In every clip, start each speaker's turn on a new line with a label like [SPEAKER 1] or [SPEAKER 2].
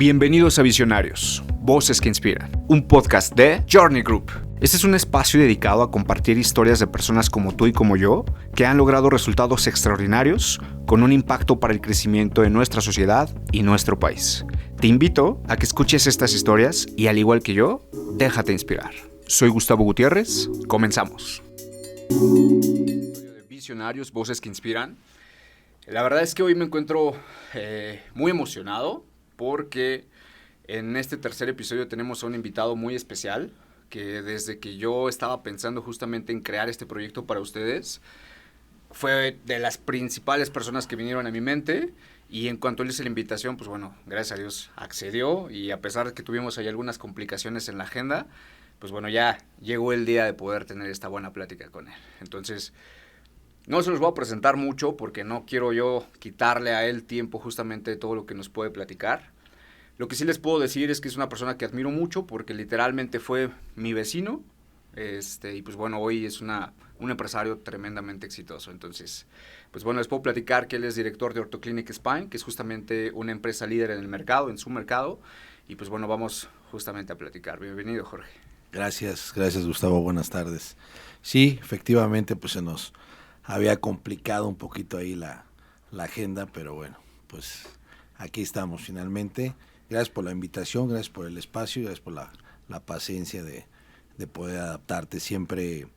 [SPEAKER 1] Bienvenidos a Visionarios, Voces que Inspiran, un podcast de Journey Group. Este es un espacio dedicado a compartir historias de personas como tú y como yo que han logrado resultados extraordinarios con un impacto para el crecimiento de nuestra sociedad y nuestro país. Te invito a que escuches estas historias y, al igual que yo, déjate inspirar. Soy Gustavo Gutiérrez, comenzamos. Visionarios, Voces que Inspiran. La verdad es que hoy me encuentro muy emocionado porque en este tercer episodio tenemos a un invitado muy especial que desde que yo estaba pensando justamente en crear este proyecto para ustedes, fue de las principales personas que vinieron a mi mente, y en cuanto le hice la invitación, pues bueno, gracias a Dios accedió, y a pesar de que tuvimos ahí algunas complicaciones en la agenda, pues bueno, ya llegó el día de poder tener esta buena plática con él. Entonces, no se los voy a presentar mucho porque no quiero yo quitarle a él tiempo justamente de todo lo que nos puede platicar. Lo que sí les puedo decir es que es una persona que admiro mucho porque literalmente fue mi vecino, y pues bueno, hoy es un empresario tremendamente exitoso. Entonces, pues bueno, les puedo platicar que él es director de Orthoclinic Spine, que es justamente una empresa líder en el mercado, en su mercado, y pues bueno, vamos justamente a platicar. Bienvenido, Jorge.
[SPEAKER 2] Gracias Gustavo, buenas tardes. Sí, efectivamente, pues se nos había complicado un poquito ahí la agenda, pero bueno, pues aquí estamos finalmente. Gracias por la invitación, gracias por el espacio, gracias por la paciencia de poder adaptarte. Siempre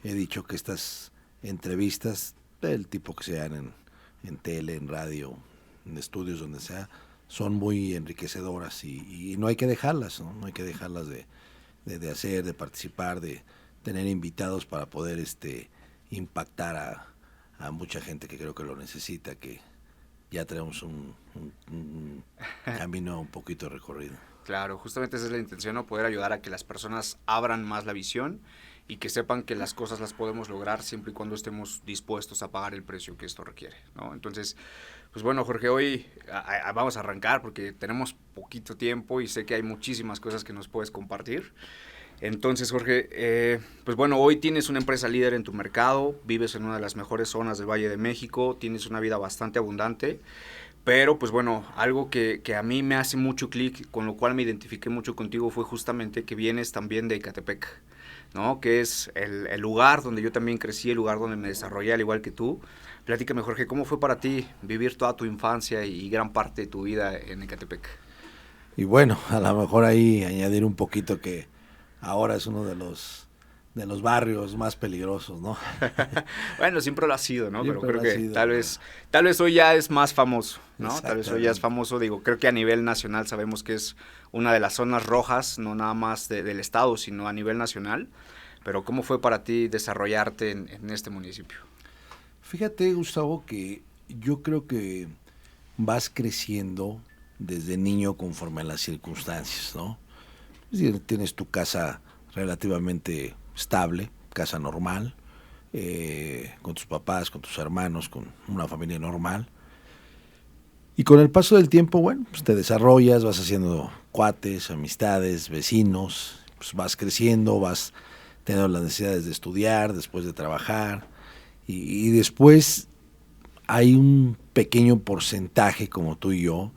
[SPEAKER 2] he dicho que estas entrevistas, del tipo que sean en tele, en radio, en estudios, donde sea, son muy enriquecedoras y no hay que dejarlas, ¿no? No hay que dejarlas de hacer, de participar, de tener invitados para poder impactar a mucha gente que creo que lo necesita, que ya tenemos un camino un poquito recorrido.
[SPEAKER 1] Claro, justamente esa es la intención, ¿no? Poder ayudar a que las personas abran más la visión y que sepan que las cosas las podemos lograr siempre y cuando estemos dispuestos a pagar el precio que esto requiere, ¿no? Entonces, pues bueno, Jorge, hoy vamos a arrancar porque tenemos poquito tiempo y sé que hay muchísimas cosas que nos puedes compartir. Entonces, Jorge, pues bueno, hoy tienes una empresa líder en tu mercado, vives en una de las mejores zonas del Valle de México, tienes una vida bastante abundante, pero pues bueno, algo que a mí me hace mucho clic, con lo cual me identifiqué mucho contigo, fue justamente que vienes también de Ecatepec, ¿no? Que es el lugar donde yo también crecí, el lugar donde me desarrollé, al igual que tú. Platícame, Jorge, ¿cómo fue para ti vivir toda tu infancia y gran parte de tu vida en Ecatepec?
[SPEAKER 2] Y bueno, a lo mejor ahí añadir un poquito que ahora es uno de los barrios más peligrosos, ¿no?
[SPEAKER 1] Bueno, siempre lo ha sido, ¿no?
[SPEAKER 2] Siempre
[SPEAKER 1] pero creo que
[SPEAKER 2] sido,
[SPEAKER 1] tal vez hoy ya es más famoso, ¿no? Tal vez hoy ya es
[SPEAKER 2] Exactamente.
[SPEAKER 1] famoso, digo, creo que a nivel nacional sabemos que es una de las zonas rojas, no nada más del estado, sino a nivel nacional. Pero ¿cómo fue para ti desarrollarte en este municipio?
[SPEAKER 2] Fíjate, Gustavo, que yo creo que vas creciendo desde niño conforme a las circunstancias, ¿no? Es decir, tienes tu casa relativamente estable, casa normal, con tus papás, con tus hermanos, con una familia normal. Y con el paso del tiempo, bueno, pues te desarrollas, vas haciendo cuates, amistades, vecinos, pues vas creciendo, vas teniendo las necesidades de estudiar, después de trabajar, y después hay un pequeño porcentaje, como tú y yo,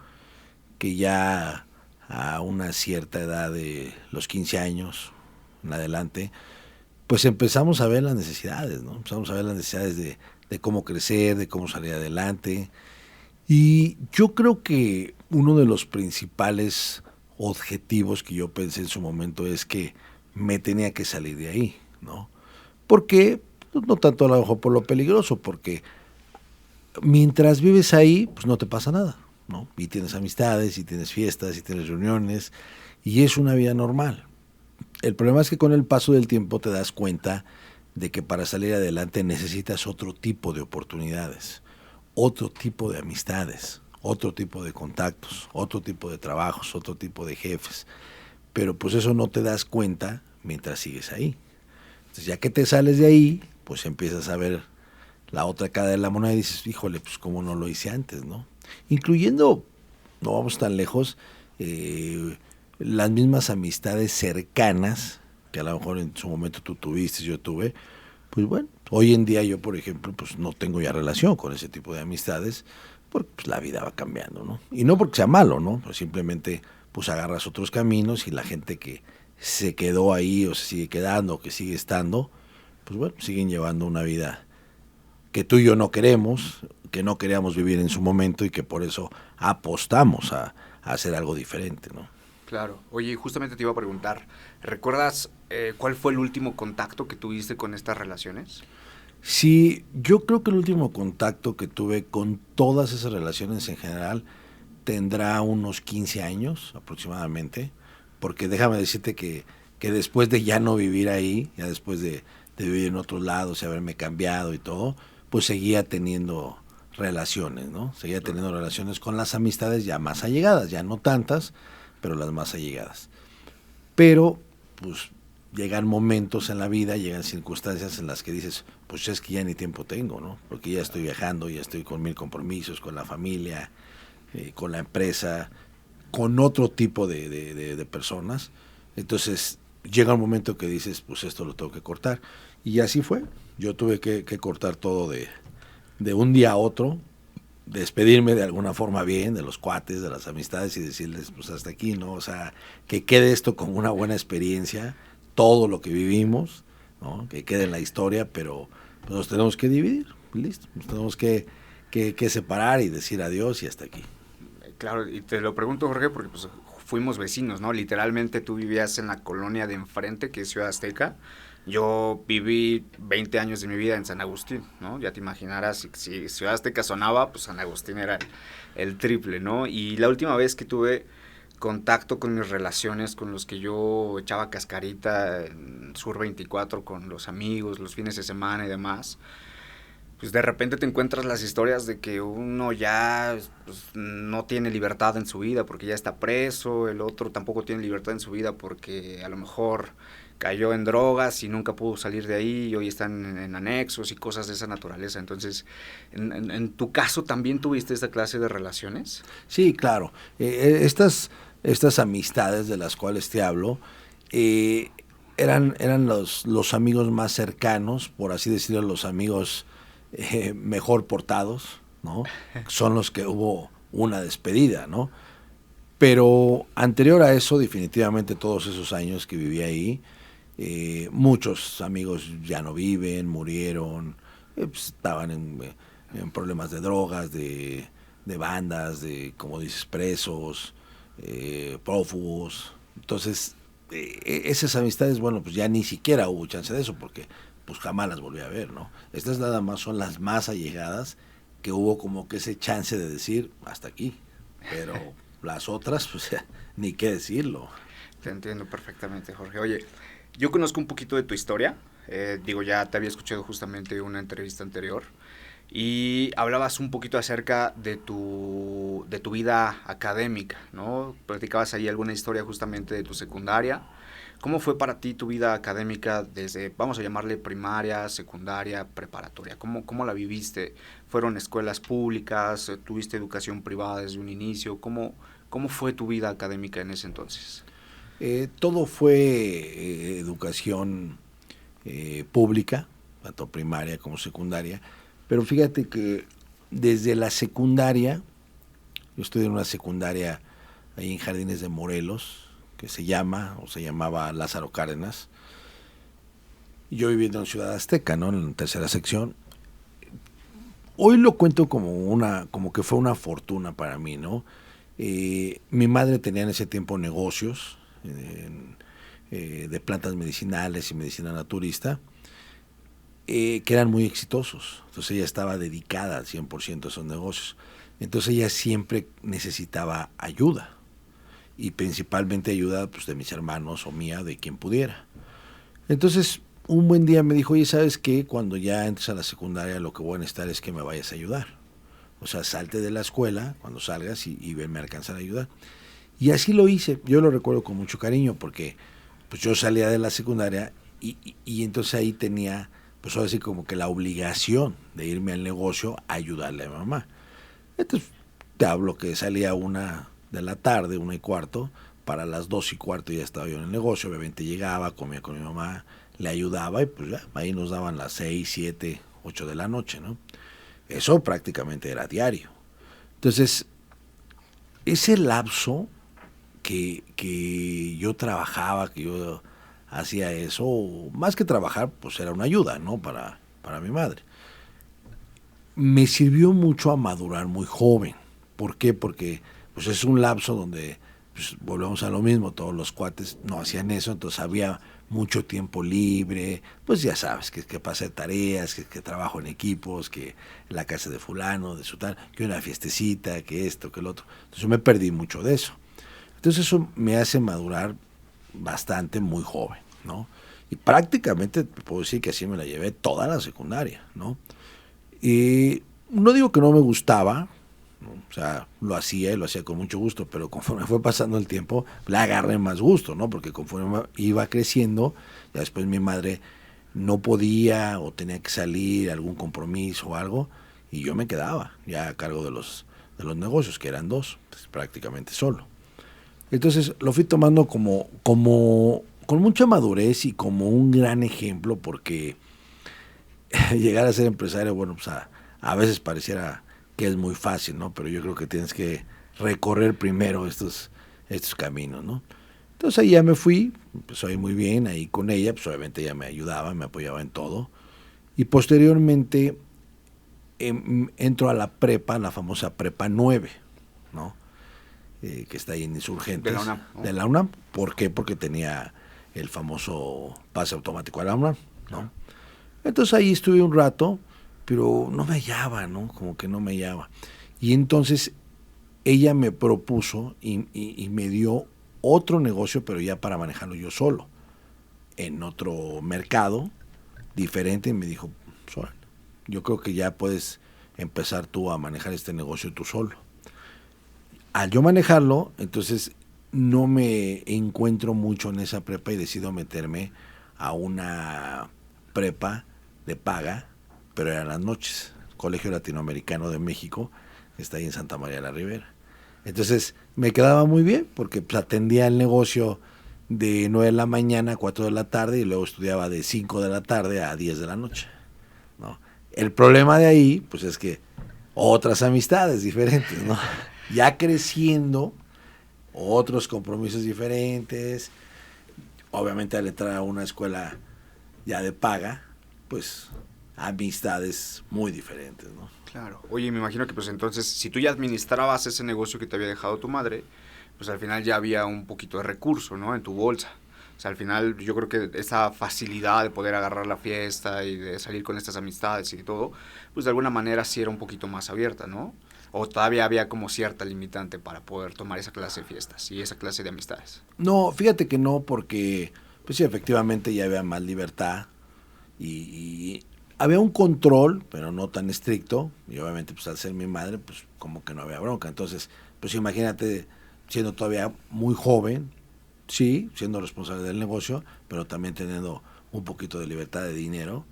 [SPEAKER 2] que ya a una cierta edad de los 15 años en adelante, pues empezamos a ver las necesidades, ¿no? Empezamos a ver las necesidades de cómo crecer, de cómo salir adelante. Y yo creo que uno de los principales objetivos que yo pensé en su momento es que me tenía que salir de ahí, ¿no? Porque, pues, no tanto a lo mejor por lo peligroso, porque mientras vives ahí, pues no te pasa nada, ¿no? Y tienes amistades, y tienes fiestas, y tienes reuniones, y es una vida normal. El problema es que con el paso del tiempo te das cuenta de que para salir adelante necesitas otro tipo de oportunidades, otro tipo de amistades, otro tipo de contactos, otro tipo de trabajos, otro tipo de jefes. Pero pues eso no te das cuenta mientras sigues ahí. Entonces, ya que te sales de ahí, pues empiezas a ver la otra cara de la moneda y dices, híjole, pues cómo no lo hice antes, ¿no? Incluyendo, no vamos tan lejos, las mismas amistades cercanas, que a lo mejor en su momento tú tuviste, yo tuve, pues bueno, hoy en día yo, por ejemplo, pues no tengo ya relación con ese tipo de amistades, porque pues, la vida va cambiando, ¿no? Y no porque sea malo, ¿no? Pues simplemente pues agarras otros caminos y la gente que se quedó ahí o se sigue quedando o que sigue estando, pues bueno, siguen llevando una vida que tú y yo no queremos, que no queríamos vivir en su momento y que por eso apostamos a hacer algo diferente, ¿no?
[SPEAKER 1] Claro. Oye, justamente te iba a preguntar, ¿recuerdas cuál fue el último contacto que tuviste con estas relaciones?
[SPEAKER 2] Sí, yo creo que el último contacto que tuve con todas esas relaciones en general tendrá unos 15 años aproximadamente, porque déjame decirte que después de ya no vivir ahí, ya después de vivir en otros lados y haberme cambiado y todo, pues seguía teniendo relaciones, ¿no? Seguía teniendo relaciones con las amistades ya más allegadas, ya no tantas, pero las más allegadas. Pero, pues, llegan momentos en la vida, llegan circunstancias en las que dices, pues es que ya ni tiempo tengo, ¿no? Porque ya estoy viajando, ya estoy con mil compromisos, con la familia, con la empresa, con otro tipo de personas. Entonces, llega un momento que dices, pues esto lo tengo que cortar. Y así fue. Yo tuve que cortar todo de un día a otro, despedirme de alguna forma bien de los cuates, de las amistades y decirles, pues hasta aquí, ¿no? O sea, que quede esto como una buena experiencia, todo lo que vivimos, ¿no? Que quede en la historia, pero pues, nos tenemos que dividir, listo, nos tenemos que separar y decir adiós y hasta aquí.
[SPEAKER 1] Claro, y te lo pregunto, Jorge, porque pues fuimos vecinos, ¿no? Literalmente tú vivías en la colonia de enfrente, que es Ciudad Azteca. Yo viví 20 años de mi vida en San Agustín, ¿no? Ya te imaginarás, si Ciudad Azteca sonaba, pues San Agustín era el triple, ¿no? Y la última vez que tuve contacto con mis relaciones, con los que yo echaba cascarita en Sur 24 con los amigos, los fines de semana y demás, pues de repente te encuentras las historias de que uno ya pues, no tiene libertad en su vida porque ya está preso, el otro tampoco tiene libertad en su vida porque a lo mejor cayó en drogas y nunca pudo salir de ahí y hoy están en anexos y cosas de esa naturaleza. Entonces, en tu caso también tuviste esta clase de relaciones.
[SPEAKER 2] Sí, claro. Estas amistades de las cuales te hablo eh, eran los amigos más cercanos, por así decirlo, los amigos mejor portados, ¿no? Son los que hubo una despedida, ¿no? Pero anterior a eso, definitivamente todos esos años que viví ahí, muchos amigos ya no viven, murieron, pues, estaban en problemas de drogas, de bandas, de, como dices, presos, prófugos. Entonces, esas amistades, bueno, pues ya ni siquiera hubo chance de eso, porque pues jamás las volví a ver, ¿no? Estas nada más son las más allegadas que hubo como que ese chance de decir hasta aquí, pero las otras, pues ni qué decirlo.
[SPEAKER 1] Te entiendo perfectamente, Jorge. Oye, yo conozco un poquito de tu historia. Digo, ya te había escuchado justamente una entrevista anterior y hablabas un poquito acerca de tu vida académica, ¿no? Platicabas ahí alguna historia justamente de tu secundaria. ¿Cómo fue para ti tu vida académica desde, vamos a llamarle primaria, secundaria, preparatoria? ¿Cómo la viviste? ¿Fueron escuelas públicas? ¿Tuviste educación privada desde un inicio? ¿Cómo fue tu vida académica en ese entonces?
[SPEAKER 2] Todo fue educación pública, tanto primaria como secundaria, pero fíjate que desde la secundaria, yo estudié en una secundaria ahí en Jardines de Morelos, que se llama, o se llamaba Lázaro Cárdenas, y yo viviendo en Ciudad Azteca, ¿no? En la tercera sección. Hoy lo cuento como que fue una fortuna para mí, ¿no? Mi madre tenía en ese tiempo negocios de plantas medicinales y medicina naturista, que eran muy exitosos. Entonces ella estaba dedicada al 100% a esos negocios. Entonces ella siempre necesitaba ayuda, y principalmente ayuda pues, de mis hermanos o mía, de quien pudiera. Entonces un buen día me dijo, oye, ¿sabes qué? Cuando ya entres a la secundaria lo que voy a necesitar es que me vayas a ayudar. O sea, salte de la escuela cuando salgas y venme a alcanzar a ayudar. Y así lo hice. Yo lo recuerdo con mucho cariño porque pues yo salía de la secundaria y entonces ahí tenía, pues ahora sí como que la obligación de irme al negocio a ayudarle a mi mamá. Entonces te hablo que salía 1 de la tarde, 1:15, para las 2:15 ya estaba yo en el negocio, obviamente llegaba, comía con mi mamá, le ayudaba y pues ya, ahí nos daban las 6, 7, 8 de la noche, ¿no? Eso prácticamente era diario. Entonces, ese lapso que yo trabajaba, que yo hacía eso, más que trabajar, pues era una ayuda, ¿no? Para mi madre. Me sirvió mucho a madurar muy joven. ¿Por qué? Porque pues es un lapso donde pues, volvemos a lo mismo, todos los cuates no hacían eso, entonces había mucho tiempo libre, pues ya sabes, que pasé tareas, que trabajo en equipos, que en la casa de fulano, de su tal, que una fiestecita, que esto, que el otro. Entonces me perdí mucho de eso. Entonces eso me hace madurar bastante muy joven, ¿no? Y prácticamente puedo decir que así me la llevé toda la secundaria, ¿no? Y no digo que no me gustaba, ¿no? O sea, lo hacía y lo hacía con mucho gusto, pero conforme fue pasando el tiempo, le agarré más gusto, ¿no? Porque conforme iba creciendo, ya después mi madre no podía o tenía que salir a algún compromiso o algo, y yo me quedaba ya a cargo de los negocios, que eran dos, pues, prácticamente solo. Entonces lo fui tomando como con mucha madurez y como un gran ejemplo, porque llegar a ser empresario, bueno, pues a veces pareciera que es muy fácil, ¿no? Pero yo creo que tienes que recorrer primero estos caminos, ¿no? Entonces ahí ya me fui, empezó a ir muy bien ahí con ella, pues obviamente ella me ayudaba, me apoyaba en todo. Y posteriormente entro a la prepa, la famosa prepa 9, ¿no? Que está ahí en Insurgentes.
[SPEAKER 1] De la UNAM, ¿no?
[SPEAKER 2] De la UNAM. ¿Por qué? Porque tenía el famoso pase automático a la UNAM, ¿no? Entonces ahí estuve un rato, pero no me hallaba, ¿no? Como que no me hallaba. Y entonces ella me propuso y me dio otro negocio, pero ya para manejarlo yo solo, en otro mercado diferente, y me dijo, "Órale, yo creo que ya puedes empezar tú a manejar este negocio tú solo". Al yo manejarlo, entonces no me encuentro mucho en esa prepa y decido meterme a una prepa de paga, pero eran las noches, Colegio Latinoamericano de México, que está ahí en Santa María de la Ribera. Entonces me quedaba muy bien, porque pues, atendía el negocio de 9 de la mañana a 4 de la tarde y luego estudiaba de 5 de la tarde a 10 de la noche, ¿no? El problema de ahí, pues es que otras amistades diferentes, ¿no? Ya creciendo, otros compromisos diferentes, obviamente al entrar a una escuela ya de paga, pues amistades muy diferentes, ¿no?
[SPEAKER 1] Claro. Oye, me imagino que pues entonces, si tú ya administrabas ese negocio que te había dejado tu madre, pues al final ya había un poquito de recurso, ¿no? En tu bolsa. O sea, al final yo creo que esa facilidad de poder agarrar la fiesta y de salir con estas amistades y todo, pues de alguna manera sí era un poquito más abierta, ¿no? O todavía había como cierta limitante para poder tomar esa clase de fiestas y esa clase de amistades.
[SPEAKER 2] No, fíjate que no, porque pues sí, efectivamente ya había más libertad y había un control, pero no tan estricto, y obviamente pues al ser mi madre, pues como que no había bronca. Entonces, pues imagínate, siendo todavía muy joven, sí, siendo responsable del negocio, pero también teniendo un poquito de libertad de dinero,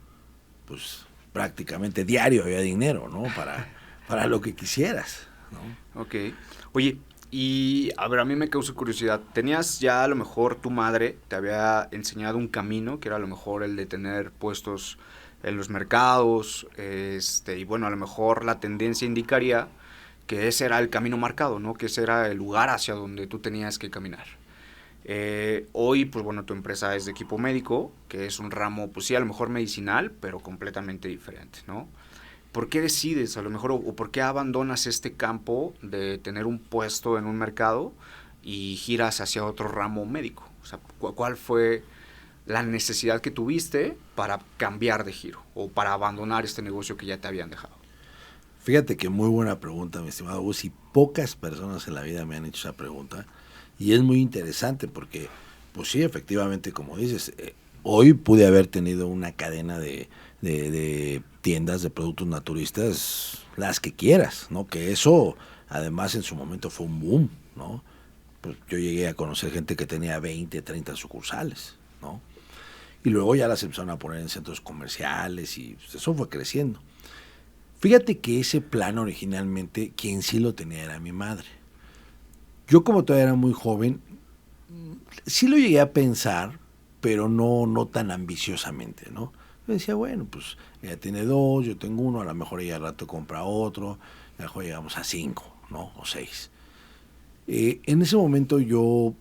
[SPEAKER 2] pues prácticamente diario había dinero, ¿no? Para lo que quisieras, ¿no?
[SPEAKER 1] Ok. Oye, y a ver, a mí me causa curiosidad. ¿Tenías ya a lo mejor tu madre te había enseñado un camino, que era a lo mejor el de tener puestos en los mercados, y bueno, a lo mejor la tendencia indicaría que ese era el camino marcado, ¿no? Que ese era el lugar hacia donde tú tenías que caminar. Hoy, pues bueno, tu empresa es de equipo médico, que es un ramo, pues sí, a lo mejor medicinal, pero completamente diferente, ¿no? ¿Por qué decides, a lo mejor, o por qué abandonas este campo de tener un puesto en un mercado y giras hacia otro ramo médico? O sea, ¿cuál fue la necesidad que tuviste para cambiar de giro o para abandonar este negocio que ya te habían dejado?
[SPEAKER 2] Fíjate que muy buena pregunta, mi estimado Gus, y pocas personas en la vida me han hecho esa pregunta, y es muy interesante porque, pues sí, efectivamente, como dices, hoy pude haber tenido una cadena de tiendas de productos naturistas, las que quieras, ¿no? Que eso, además, en su momento fue un boom, ¿no? Pues yo llegué a conocer gente que tenía 20, 30 sucursales, ¿no? Y luego ya las empezaron a poner en centros comerciales y pues, eso fue creciendo. Fíjate que ese plan originalmente, quien sí lo tenía era mi madre. Yo como todavía era muy joven, sí lo llegué a pensar, pero no tan ambiciosamente, ¿no? Yo decía, bueno, pues ella tiene dos, yo tengo uno, a lo mejor ella al rato compra otro, a lo mejor llegamos a 5, ¿no? O 6. En ese momento yo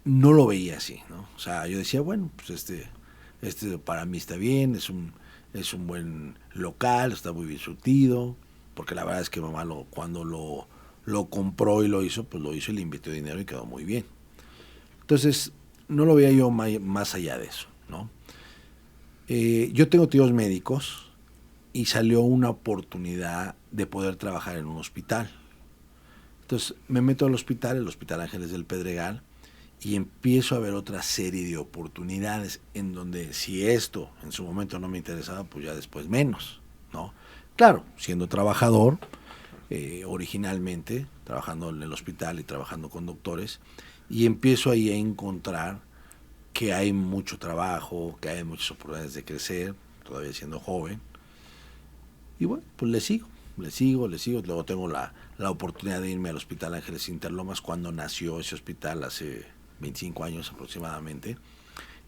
[SPEAKER 2] no lo veía así, ¿no? O sea, yo decía, bueno, pues este para mí está bien, es un buen local, está muy bien surtido, porque la verdad es que mamá cuando lo compró y lo hizo, pues lo hizo y le invirtió dinero y quedó muy bien. Entonces, no lo veía yo más allá de eso, ¿no? Yo tengo tíos médicos y salió una oportunidad de poder trabajar en un hospital. Entonces me meto al hospital, el Hospital Ángeles del Pedregal, y empiezo a ver otra serie de oportunidades en donde si esto en su momento no me interesaba, pues ya después menos, ¿no? Claro, siendo trabajador, originalmente, trabajando en el hospital y trabajando con doctores, y empiezo ahí a encontrar que hay mucho trabajo, que hay muchas oportunidades de crecer, todavía siendo joven, y bueno, pues le sigo. Luego tengo la oportunidad de irme al Hospital Ángeles Interlomas cuando nació ese hospital hace 25 años aproximadamente.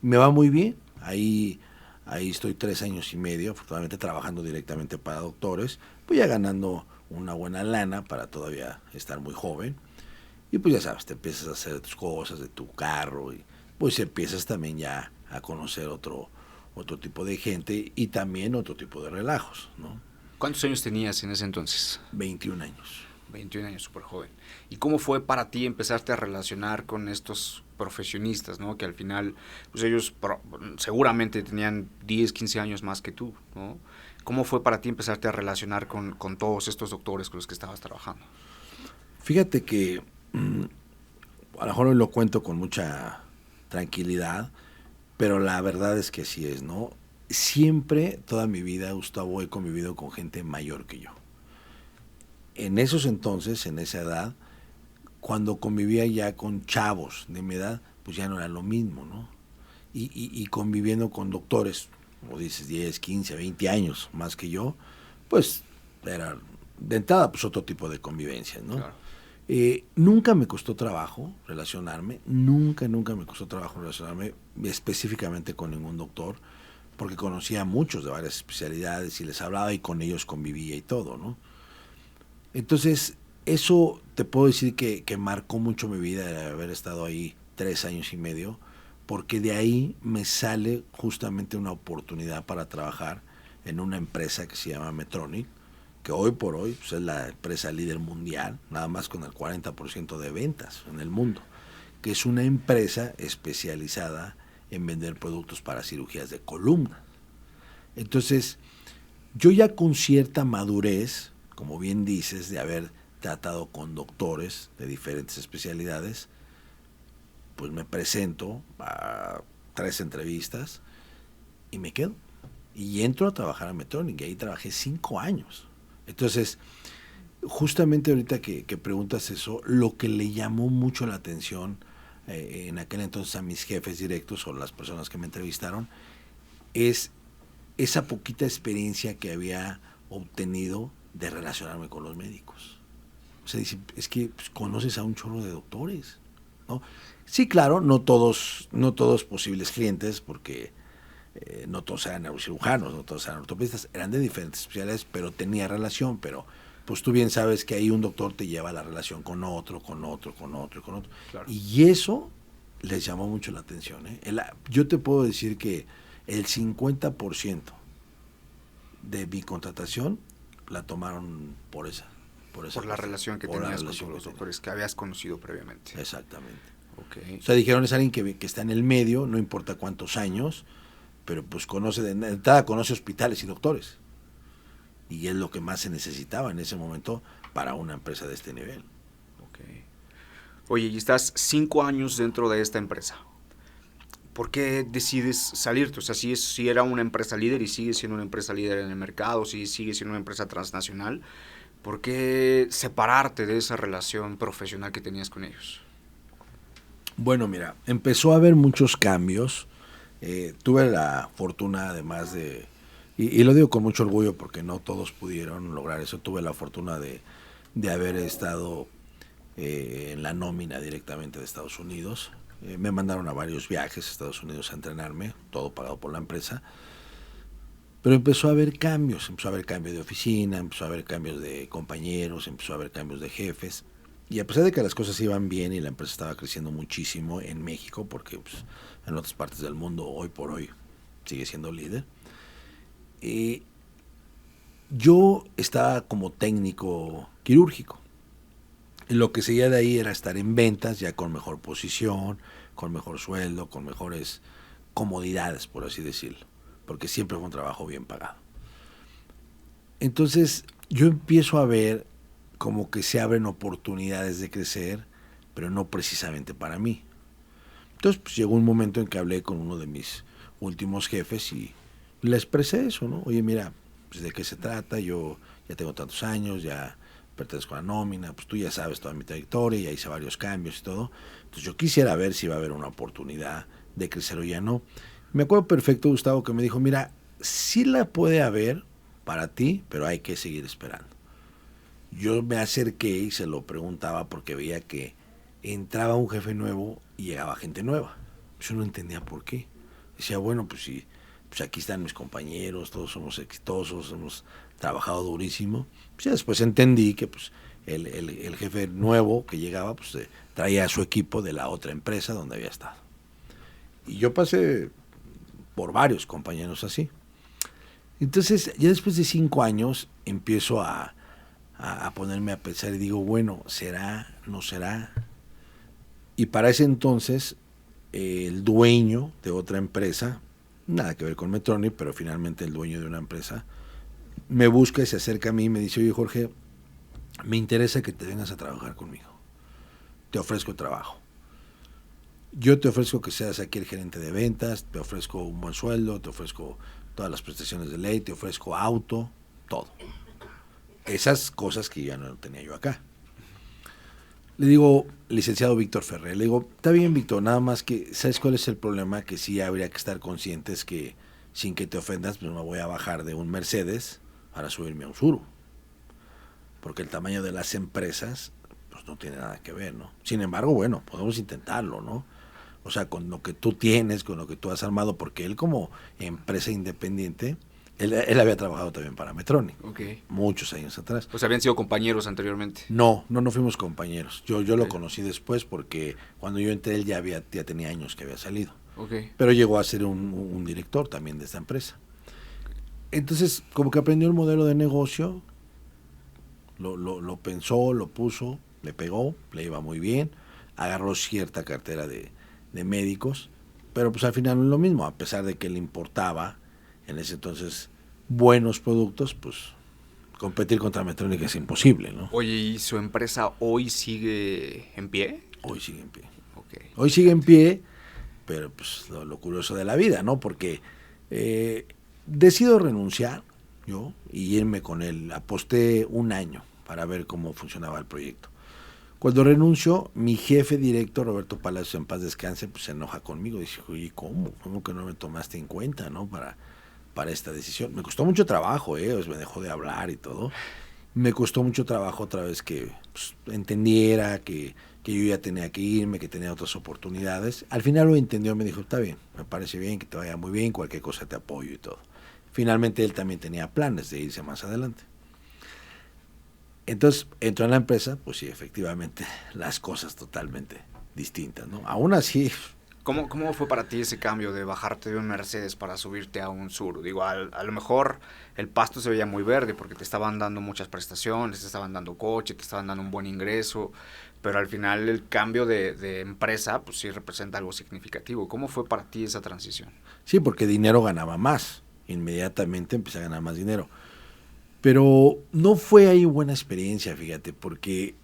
[SPEAKER 2] Me va muy bien. Ahí estoy 3 años y medio, afortunadamente trabajando directamente para doctores, pues ya ganando una buena lana para todavía estar muy joven. Y pues ya sabes, te empiezas a hacer tus cosas de tu carro y pues empiezas también ya a conocer otro tipo de gente y también otro tipo de relajos, ¿no?
[SPEAKER 1] ¿Cuántos años tenías en ese entonces?
[SPEAKER 2] 21 años.
[SPEAKER 1] 21 años, súper joven. ¿Y cómo fue para ti empezarte a relacionar con estos profesionistas, ¿no? Que al final, pues ellos seguramente tenían 10, 15 años más que tú, ¿no? ¿Cómo fue para ti empezarte a relacionar con todos estos doctores con los que estabas trabajando?
[SPEAKER 2] Fíjate que a lo mejor hoy lo cuento con mucha tranquilidad, pero la verdad es que así es, ¿no? Siempre, toda mi vida, Gustavo, he convivido con gente mayor que yo. En esos entonces, en esa edad, cuando convivía ya con chavos de mi edad, pues ya no era lo mismo, ¿no? Y conviviendo con doctores, como dices, 10, 15, 20 años más que yo, pues era de entrada pues otro tipo de convivencia, ¿no?
[SPEAKER 1] Claro.
[SPEAKER 2] Nunca me costó trabajo relacionarme, nunca me costó trabajo relacionarme específicamente con ningún doctor, porque conocía a muchos de varias especialidades y les hablaba y con ellos convivía y todo, ¿no? Entonces, eso te puedo decir que marcó mucho mi vida de haber estado ahí 3 años y medio, porque de ahí me sale justamente una oportunidad para trabajar en una empresa que se llama Medtronic, que hoy por hoy pues, es la empresa líder mundial, nada más con el 40% de ventas en el mundo, que es una empresa especializada en vender productos para cirugías de columna. Entonces, yo ya con cierta madurez, como bien dices, de haber tratado con doctores de diferentes especialidades, pues me presento a 3 entrevistas y me quedo. Y entro a trabajar a Medtronic y ahí trabajé 5 años. Entonces, justamente ahorita que preguntas eso, lo que le llamó mucho la atención en aquel entonces a mis jefes directos o las personas que me entrevistaron es esa poquita experiencia que había obtenido de relacionarme con los médicos. O sea, dice, es que pues, conoces a un chorro de doctores, ¿no? Sí, claro, no todos posibles clientes, porque no todos eran neurocirujanos, no todos eran ortopedistas, eran de diferentes especialidades, pero tenía relación, pero pues tú bien sabes que ahí un doctor te lleva la relación con otro.
[SPEAKER 1] Claro.
[SPEAKER 2] Y eso les llamó mucho la atención, ¿eh? Yo te puedo decir que el 50% de mi contratación la tomaron por
[SPEAKER 1] la relación que tenías con todos los doctores que habías conocido previamente.
[SPEAKER 2] Exactamente.
[SPEAKER 1] Okay.
[SPEAKER 2] O sea, dijeron, es alguien que está en el medio, no importa cuántos años, pero pues conoce de entrada, conoce hospitales y doctores. Y es lo que más se necesitaba en ese momento para una empresa de este nivel.
[SPEAKER 1] Okay. Oye, y estás 5 años dentro de esta empresa. ¿Por qué decides salirte? O sea, si era una empresa líder y sigue siendo una empresa líder en el mercado, si sigue siendo una empresa transnacional, ¿por qué separarte de esa relación profesional que tenías con ellos?
[SPEAKER 2] Bueno, mira, empezó a haber muchos cambios. Tuve la fortuna, además de, y lo digo con mucho orgullo porque no todos pudieron lograr eso, tuve la fortuna de haber estado en la nómina directamente de Estados Unidos. Me mandaron a varios viajes a Estados Unidos a entrenarme, todo pagado por la empresa. Pero empezó a haber cambios, empezó a haber cambios de oficina, empezó a haber cambios de compañeros, empezó a haber cambios de jefes. Y a pesar de que las cosas iban bien y la empresa estaba creciendo muchísimo en México, porque pues, en otras partes del mundo hoy por hoy sigue siendo líder, yo estaba como técnico quirúrgico. Y lo que seguía de ahí era estar en ventas, ya con mejor posición, con mejor sueldo, con mejores comodidades, por así decirlo, porque siempre fue un trabajo bien pagado. Entonces yo empiezo a ver como que se abren oportunidades de crecer, pero no precisamente para mí. Entonces pues, llegó un momento en que hablé con uno de mis últimos jefes y le expresé eso, ¿no? Oye, mira, pues, ¿de qué se trata? Yo ya tengo tantos años, ya pertenezco a la nómina, pues tú ya sabes toda mi trayectoria, ya hice varios cambios y todo. Entonces yo quisiera ver si va a haber una oportunidad de crecer o ya no. Me acuerdo perfecto, Gustavo, que me dijo, mira, sí la puede haber para ti, pero hay que seguir esperando. Yo me acerqué y se lo preguntaba porque veía que entraba un jefe nuevo y llegaba gente nueva. Yo no entendía por qué. Decía, bueno, pues sí, pues aquí están mis compañeros, todos somos exitosos, hemos trabajado durísimo. Pues ya después entendí que pues el jefe nuevo que llegaba pues traía a su equipo de la otra empresa donde había estado. Y yo pasé por varios compañeros así. Entonces, ya después de 5 años, empiezo a ponerme a pensar y digo, bueno, ¿será? ¿No será? Y para ese entonces, el dueño de otra empresa, nada que ver con Medtronic, pero finalmente el dueño de una empresa, me busca y se acerca a mí y me dice, oye Jorge, me interesa que te vengas a trabajar conmigo. Te ofrezco trabajo. Yo te ofrezco que seas aquí el gerente de ventas, te ofrezco un buen sueldo, te ofrezco todas las prestaciones de ley, te ofrezco auto, todo. Esas cosas que ya no tenía yo acá. Le digo, licenciado Víctor Ferrer, le digo, está bien Víctor, nada más que, ¿sabes cuál es el problema? Que sí habría que estar conscientes que, sin que te ofendas, pues me voy a bajar de un Mercedes para subirme a un Suru. Porque el tamaño de las empresas, pues no tiene nada que ver, ¿no? Sin embargo, bueno, podemos intentarlo, ¿no? O sea, con lo que tú tienes, con lo que tú has armado, porque él como empresa independiente, él había trabajado también para Medtronic, muchos años atrás.
[SPEAKER 1] Pues habían sido compañeros anteriormente.
[SPEAKER 2] No fuimos compañeros. Yo lo conocí después porque cuando yo entré él ya tenía años que había salido. Pero llegó a ser un director también de esta empresa. Entonces, como que aprendió el modelo de negocio, lo pensó, lo puso, le pegó, le iba muy bien, agarró cierta cartera de médicos, pero pues al final no es lo mismo, a pesar de que le importaba en ese entonces buenos productos, pues competir contra Medtronic es imposible, ¿no?
[SPEAKER 1] Oye, ¿y su empresa hoy sigue en pie?
[SPEAKER 2] Hoy sigue en pie. Hoy sigue en pie, pero pues lo curioso de la vida, ¿no? Porque decido renunciar yo y irme con él. Aposté 1 año para ver cómo funcionaba el proyecto. Cuando renuncio, mi jefe directo, Roberto Palacios, en paz descanse, pues se enoja conmigo. Dice, oye, ¿cómo? ¿Cómo que no me tomaste en cuenta, no? Para esta decisión. Me costó mucho trabajo, pues me dejó de hablar y todo. Me costó mucho trabajo otra vez que pues, entendiera que yo ya tenía que irme, que tenía otras oportunidades. Al final lo entendió, me dijo, está bien, me parece bien, que te vaya muy bien, cualquier cosa te apoyo y todo. Finalmente él también tenía planes de irse más adelante. Entonces entró en la empresa, pues sí, efectivamente, las cosas totalmente distintas, ¿no? Aún así...
[SPEAKER 1] ¿Cómo fue para ti ese cambio de bajarte de un Mercedes para subirte a un Suru? Digo, a lo mejor el pasto se veía muy verde porque te estaban dando muchas prestaciones, te estaban dando coche, te estaban dando un buen ingreso, pero al final el cambio de empresa, pues sí representa algo significativo. ¿Cómo fue para ti esa transición?
[SPEAKER 2] Sí, porque dinero ganaba más. Inmediatamente empecé a ganar más dinero. Pero no fue ahí buena experiencia, fíjate, porque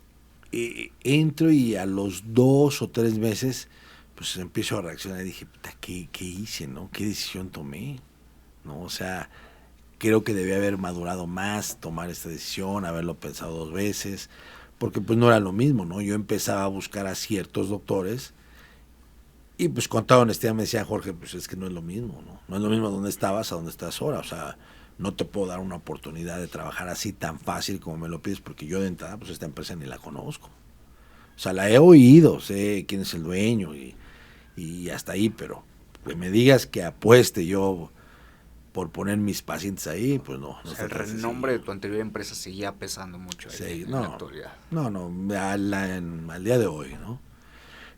[SPEAKER 2] entro y a los 2 o 3 meses pues empiezo a reaccionar y dije, puta, ¿qué hice, no? ¿Qué decisión tomé? ¿No? O sea, creo que debía haber madurado más, tomar esta decisión, haberlo pensado 2 veces, porque pues no era lo mismo, ¿no? Yo empezaba a buscar a ciertos doctores y pues con toda honestidad me decía, Jorge, pues es que no es lo mismo, ¿no? No es lo mismo donde estabas a donde estás ahora, o sea, no te puedo dar una oportunidad de trabajar así tan fácil como me lo pides, porque yo de entrada, pues esta empresa ni la conozco. O sea, la he oído, sé quién es el dueño y hasta ahí, pero que me digas que apueste yo por poner mis pacientes ahí, pues no.
[SPEAKER 1] O sea, el renombre de tu anterior empresa seguía pesando mucho ahí en la actualidad.
[SPEAKER 2] No, al día de hoy, ¿no?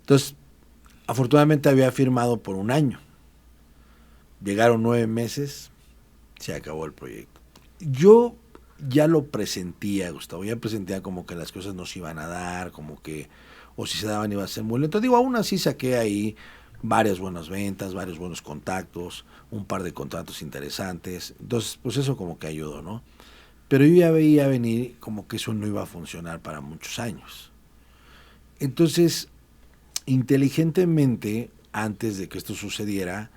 [SPEAKER 2] Entonces, afortunadamente había firmado por 1 año. Llegaron 9 meses, se acabó el proyecto. Yo ya lo presentía, Gustavo, ya presentía como que las cosas no se iban a dar, como que, o si se daban iba a ser muy lento. Digo, aún así saqué ahí varias buenas ventas, varios buenos contactos, un par de contratos interesantes. Entonces, pues eso como que ayudó, ¿no? Pero yo ya veía venir como que eso no iba a funcionar para muchos años. Entonces, inteligentemente, antes de que esto sucediera,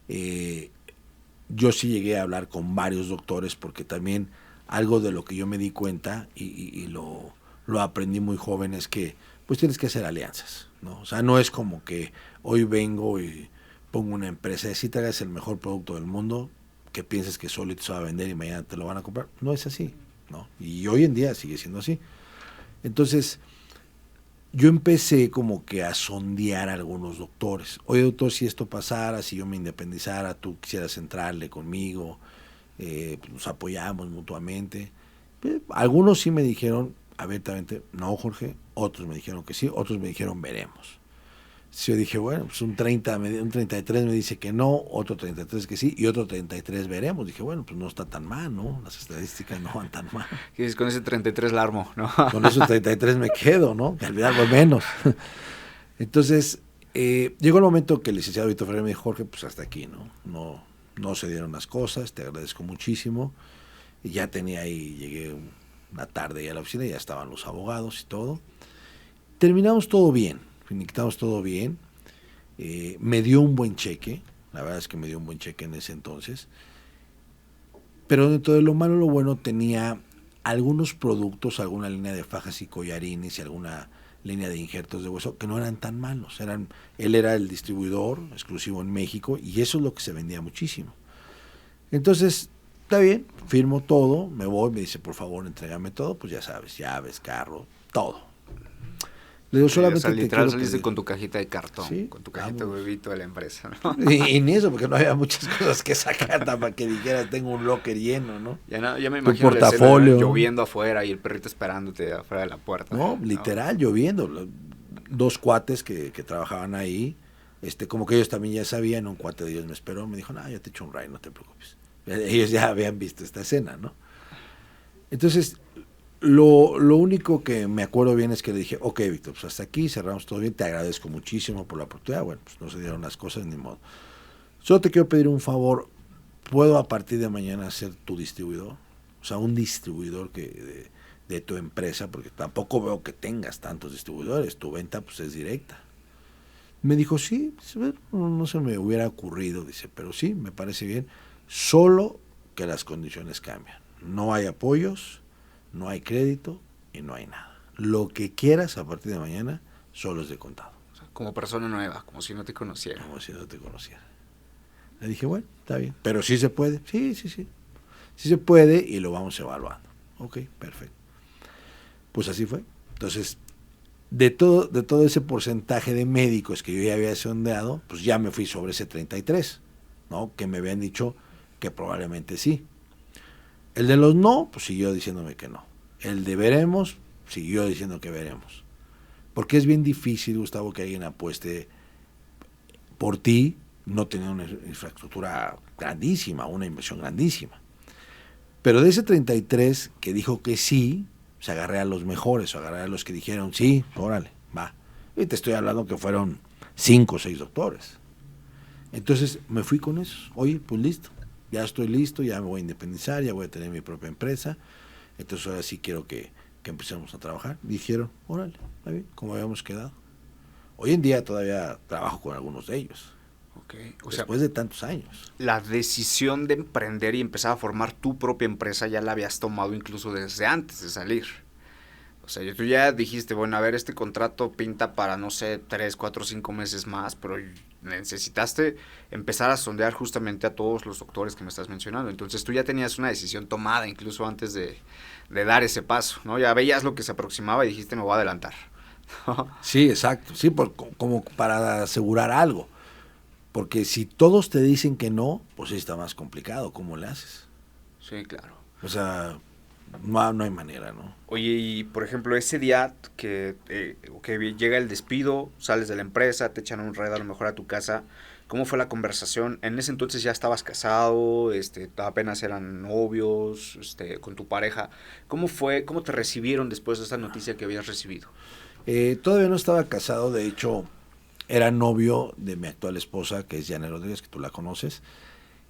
[SPEAKER 2] yo sí llegué a hablar con varios doctores, porque también algo de lo que yo me di cuenta y lo aprendí muy joven es que pues tienes que hacer alianzas, ¿no? O sea, no es como que hoy vengo y pongo una empresa y si te hagas el mejor producto del mundo, que pienses que solito se va a vender y mañana te lo van a comprar. No es así, ¿no? Y hoy en día sigue siendo así. Entonces, yo empecé como que a sondear a algunos doctores. Oye, doctor, si esto pasara, si yo me independizara, tú quisieras entrarle conmigo, pues nos apoyamos mutuamente. Algunos sí me dijeron abiertamente, no, Jorge. Otros me dijeron que sí, otros me dijeron, veremos. Yo dije, bueno, pues un 33 me dice que no, otro 33 que sí, y otro 33 veremos. Dije, bueno, pues no está tan mal, ¿no? Las estadísticas no van tan mal.
[SPEAKER 1] Y con ese 33 la armo, ¿no?
[SPEAKER 2] Con esos 33 me quedo, ¿no? Que olvidarlo menos. Entonces, llegó el momento que el licenciado Víctor Ferrer me dijo, Jorge, pues hasta aquí, ¿no? No se dieron las cosas, te agradezco muchísimo. Y ya tenía ahí, llegué una tarde ya a la oficina, ya estaban los abogados y todo. Terminamos todo bien, finiquitamos todo bien. Me dio un buen cheque, la verdad es que me dio un buen cheque en ese entonces. Pero dentro de lo malo, lo bueno, tenía algunos productos, alguna línea de fajas y collarines y alguna línea de injertos de hueso que no eran tan malos. Él era el distribuidor exclusivo en México y eso es lo que se vendía muchísimo. Entonces, está bien, firmo todo, me voy, me dice, por favor, entrégame todo, pues ya sabes, llaves, carro, todo. Le digo, solamente
[SPEAKER 1] o sea, literal saliste
[SPEAKER 2] pedir
[SPEAKER 1] con tu cajita de cartón,
[SPEAKER 2] ¿sí?
[SPEAKER 1] con tu cajita de huevito de la empresa, ¿no?
[SPEAKER 2] Y ni eso, porque no había muchas cosas que sacar para que dijeras, tengo un locker lleno, ¿no?
[SPEAKER 1] Ya me
[SPEAKER 2] Tu
[SPEAKER 1] imagino
[SPEAKER 2] portafolio,
[SPEAKER 1] la escena, lloviendo afuera y el perrito esperándote afuera de la puerta.
[SPEAKER 2] No, literal, lloviendo. 2 cuates que trabajaban ahí, como que ellos también ya sabían, un cuate de ellos me esperó, me dijo, no, ya te echo un ray, no te preocupes. Ellos ya habían visto esta escena, ¿no? Entonces, lo único que me acuerdo bien es que le dije, ok, Víctor, pues hasta aquí, cerramos todo bien, te agradezco muchísimo por la oportunidad. Bueno, pues no se dieron las cosas, ni modo. Solo te quiero pedir un favor, ¿puedo a partir de mañana ser tu distribuidor? O sea, un distribuidor de tu empresa, porque tampoco veo que tengas tantos distribuidores, tu venta pues es directa. Me dijo, sí, no se me hubiera ocurrido, dice, pero sí, me parece bien, solo que las condiciones cambian. No hay apoyos, no hay crédito y no hay nada. Lo que quieras a partir de mañana solo es de contado.
[SPEAKER 1] O sea, como persona nueva, como si no te conociera.
[SPEAKER 2] Como si no te conociera. Le dije, bueno, está bien, pero sí se puede. Sí. Sí se puede y lo vamos evaluando. Ok, perfecto. Pues así fue. Entonces, de todo ese porcentaje de médicos que yo ya había sondeado, pues ya me fui sobre ese 33, ¿no? Que me habían dicho que probablemente sí. El de los no, pues siguió diciéndome que no. El de veremos, siguió diciendo que veremos. Porque es bien difícil, Gustavo, que alguien apueste por ti, no tener una infraestructura grandísima, una inversión grandísima. Pero de ese 33 que dijo que sí, se agarré a los mejores, o agarré a los que dijeron sí, órale, va. Y te estoy hablando que fueron 5 o 6 doctores. Entonces me fui con esos. Oye, pues listo, ya estoy listo, ya me voy a independizar, ya voy a tener mi propia empresa. Entonces ahora sí quiero que empecemos a trabajar. Dijeron, órale, está bien, como habíamos quedado. Hoy en día todavía trabajo con algunos de ellos.
[SPEAKER 1] Okay.
[SPEAKER 2] Después de tantos años.
[SPEAKER 1] La decisión de emprender y empezar a formar tu propia empresa ya la habías tomado incluso desde antes de salir. O sea, tú ya dijiste, bueno, a ver, este contrato pinta para, no sé, 3, 4, 5 meses más, pero necesitaste empezar a sondear justamente a todos los doctores que me estás mencionando. Entonces tú ya tenías una decisión tomada incluso antes de dar ese paso, ¿no? Ya veías lo que se aproximaba y dijiste, me voy a adelantar.
[SPEAKER 2] Sí, exacto. Sí, como para asegurar algo. Porque si todos te dicen que no, pues sí está más complicado. ¿Cómo le haces?
[SPEAKER 1] Sí, claro.
[SPEAKER 2] O sea, no hay manera, ¿no?
[SPEAKER 1] Oye, y por ejemplo, ese día que llega el despido, sales de la empresa, te echan un raid a lo mejor a tu casa, ¿cómo fue la conversación? En ese entonces ya estabas casado, apenas eran novios, con tu pareja. ¿Cómo fue, cómo te recibieron después de esta noticia que habías recibido?
[SPEAKER 2] Todavía no estaba casado, de hecho, era novio de mi actual esposa, que es Janet Rodríguez, que tú la conoces.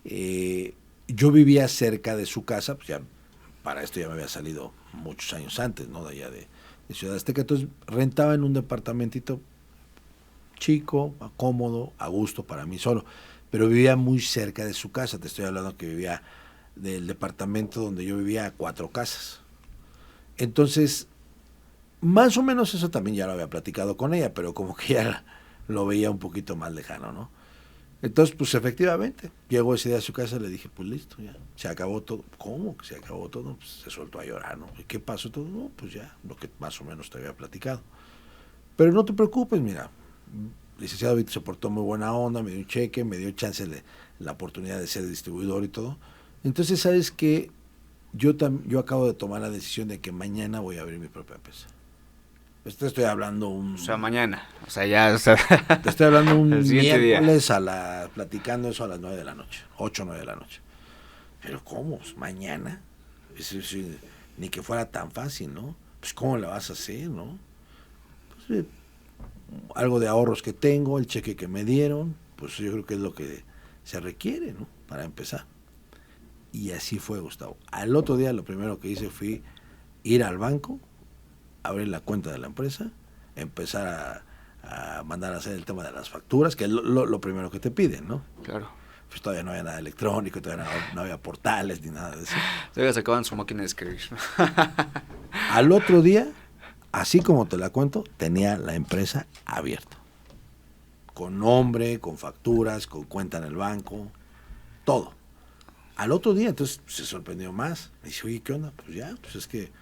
[SPEAKER 2] Yo vivía cerca de su casa, pues ya para esto ya me había salido muchos años antes, ¿no? De allá de Ciudad Azteca. Entonces rentaba en un departamentito chico, cómodo, a gusto para mí solo. Pero vivía muy cerca de su casa. Te estoy hablando que vivía del departamento donde yo vivía a 4 casas. Entonces, más o menos eso también ya lo había platicado con ella, pero como que ya lo veía un poquito más lejano, ¿no? Entonces, pues efectivamente, llegó ese día a su casa y le dije, pues listo, ya, se acabó todo. ¿Cómo que se acabó todo? Pues se soltó a llorar, ¿no? ¿Y qué pasó todo? No, pues ya, lo que más o menos te había platicado. Pero no te preocupes, mira, el licenciado Víctor se portó muy buena onda, me dio un cheque, me dio chance de la oportunidad de ser distribuidor y todo. Entonces, ¿sabes qué? Yo acabo de tomar la decisión de que mañana voy a abrir mi propia empresa. Te estoy hablando
[SPEAKER 1] O sea, mañana. O sea, ya. O sea,
[SPEAKER 2] te estoy hablando un
[SPEAKER 1] el siguiente
[SPEAKER 2] miércoles
[SPEAKER 1] día.
[SPEAKER 2] platicando eso a las 9 de la noche, 8 o 9 de la noche. Pero ¿cómo? ¿Mañana? Ni que fuera tan fácil, ¿no? Pues ¿cómo le vas a hacer, no? Pues, algo de ahorros que tengo, el cheque que me dieron, pues yo creo que es lo que se requiere, ¿no? Para empezar. Y así fue, Gustavo. Al otro día lo primero que hice fue ir al banco, abrir la cuenta de la empresa, empezar a mandar a hacer el tema de las facturas, que es lo primero que te piden, ¿no?
[SPEAKER 1] Claro.
[SPEAKER 2] Pues todavía no había nada electrónico, todavía no había portales ni nada de eso.
[SPEAKER 1] Todavía sacaban su máquina de escribir.
[SPEAKER 2] Al otro día, así como te la cuento, tenía la empresa abierta. Con nombre, con facturas, con cuenta en el banco, todo. Al otro día, entonces se sorprendió más. Me dice, oye, ¿qué onda? Pues ya, pues es que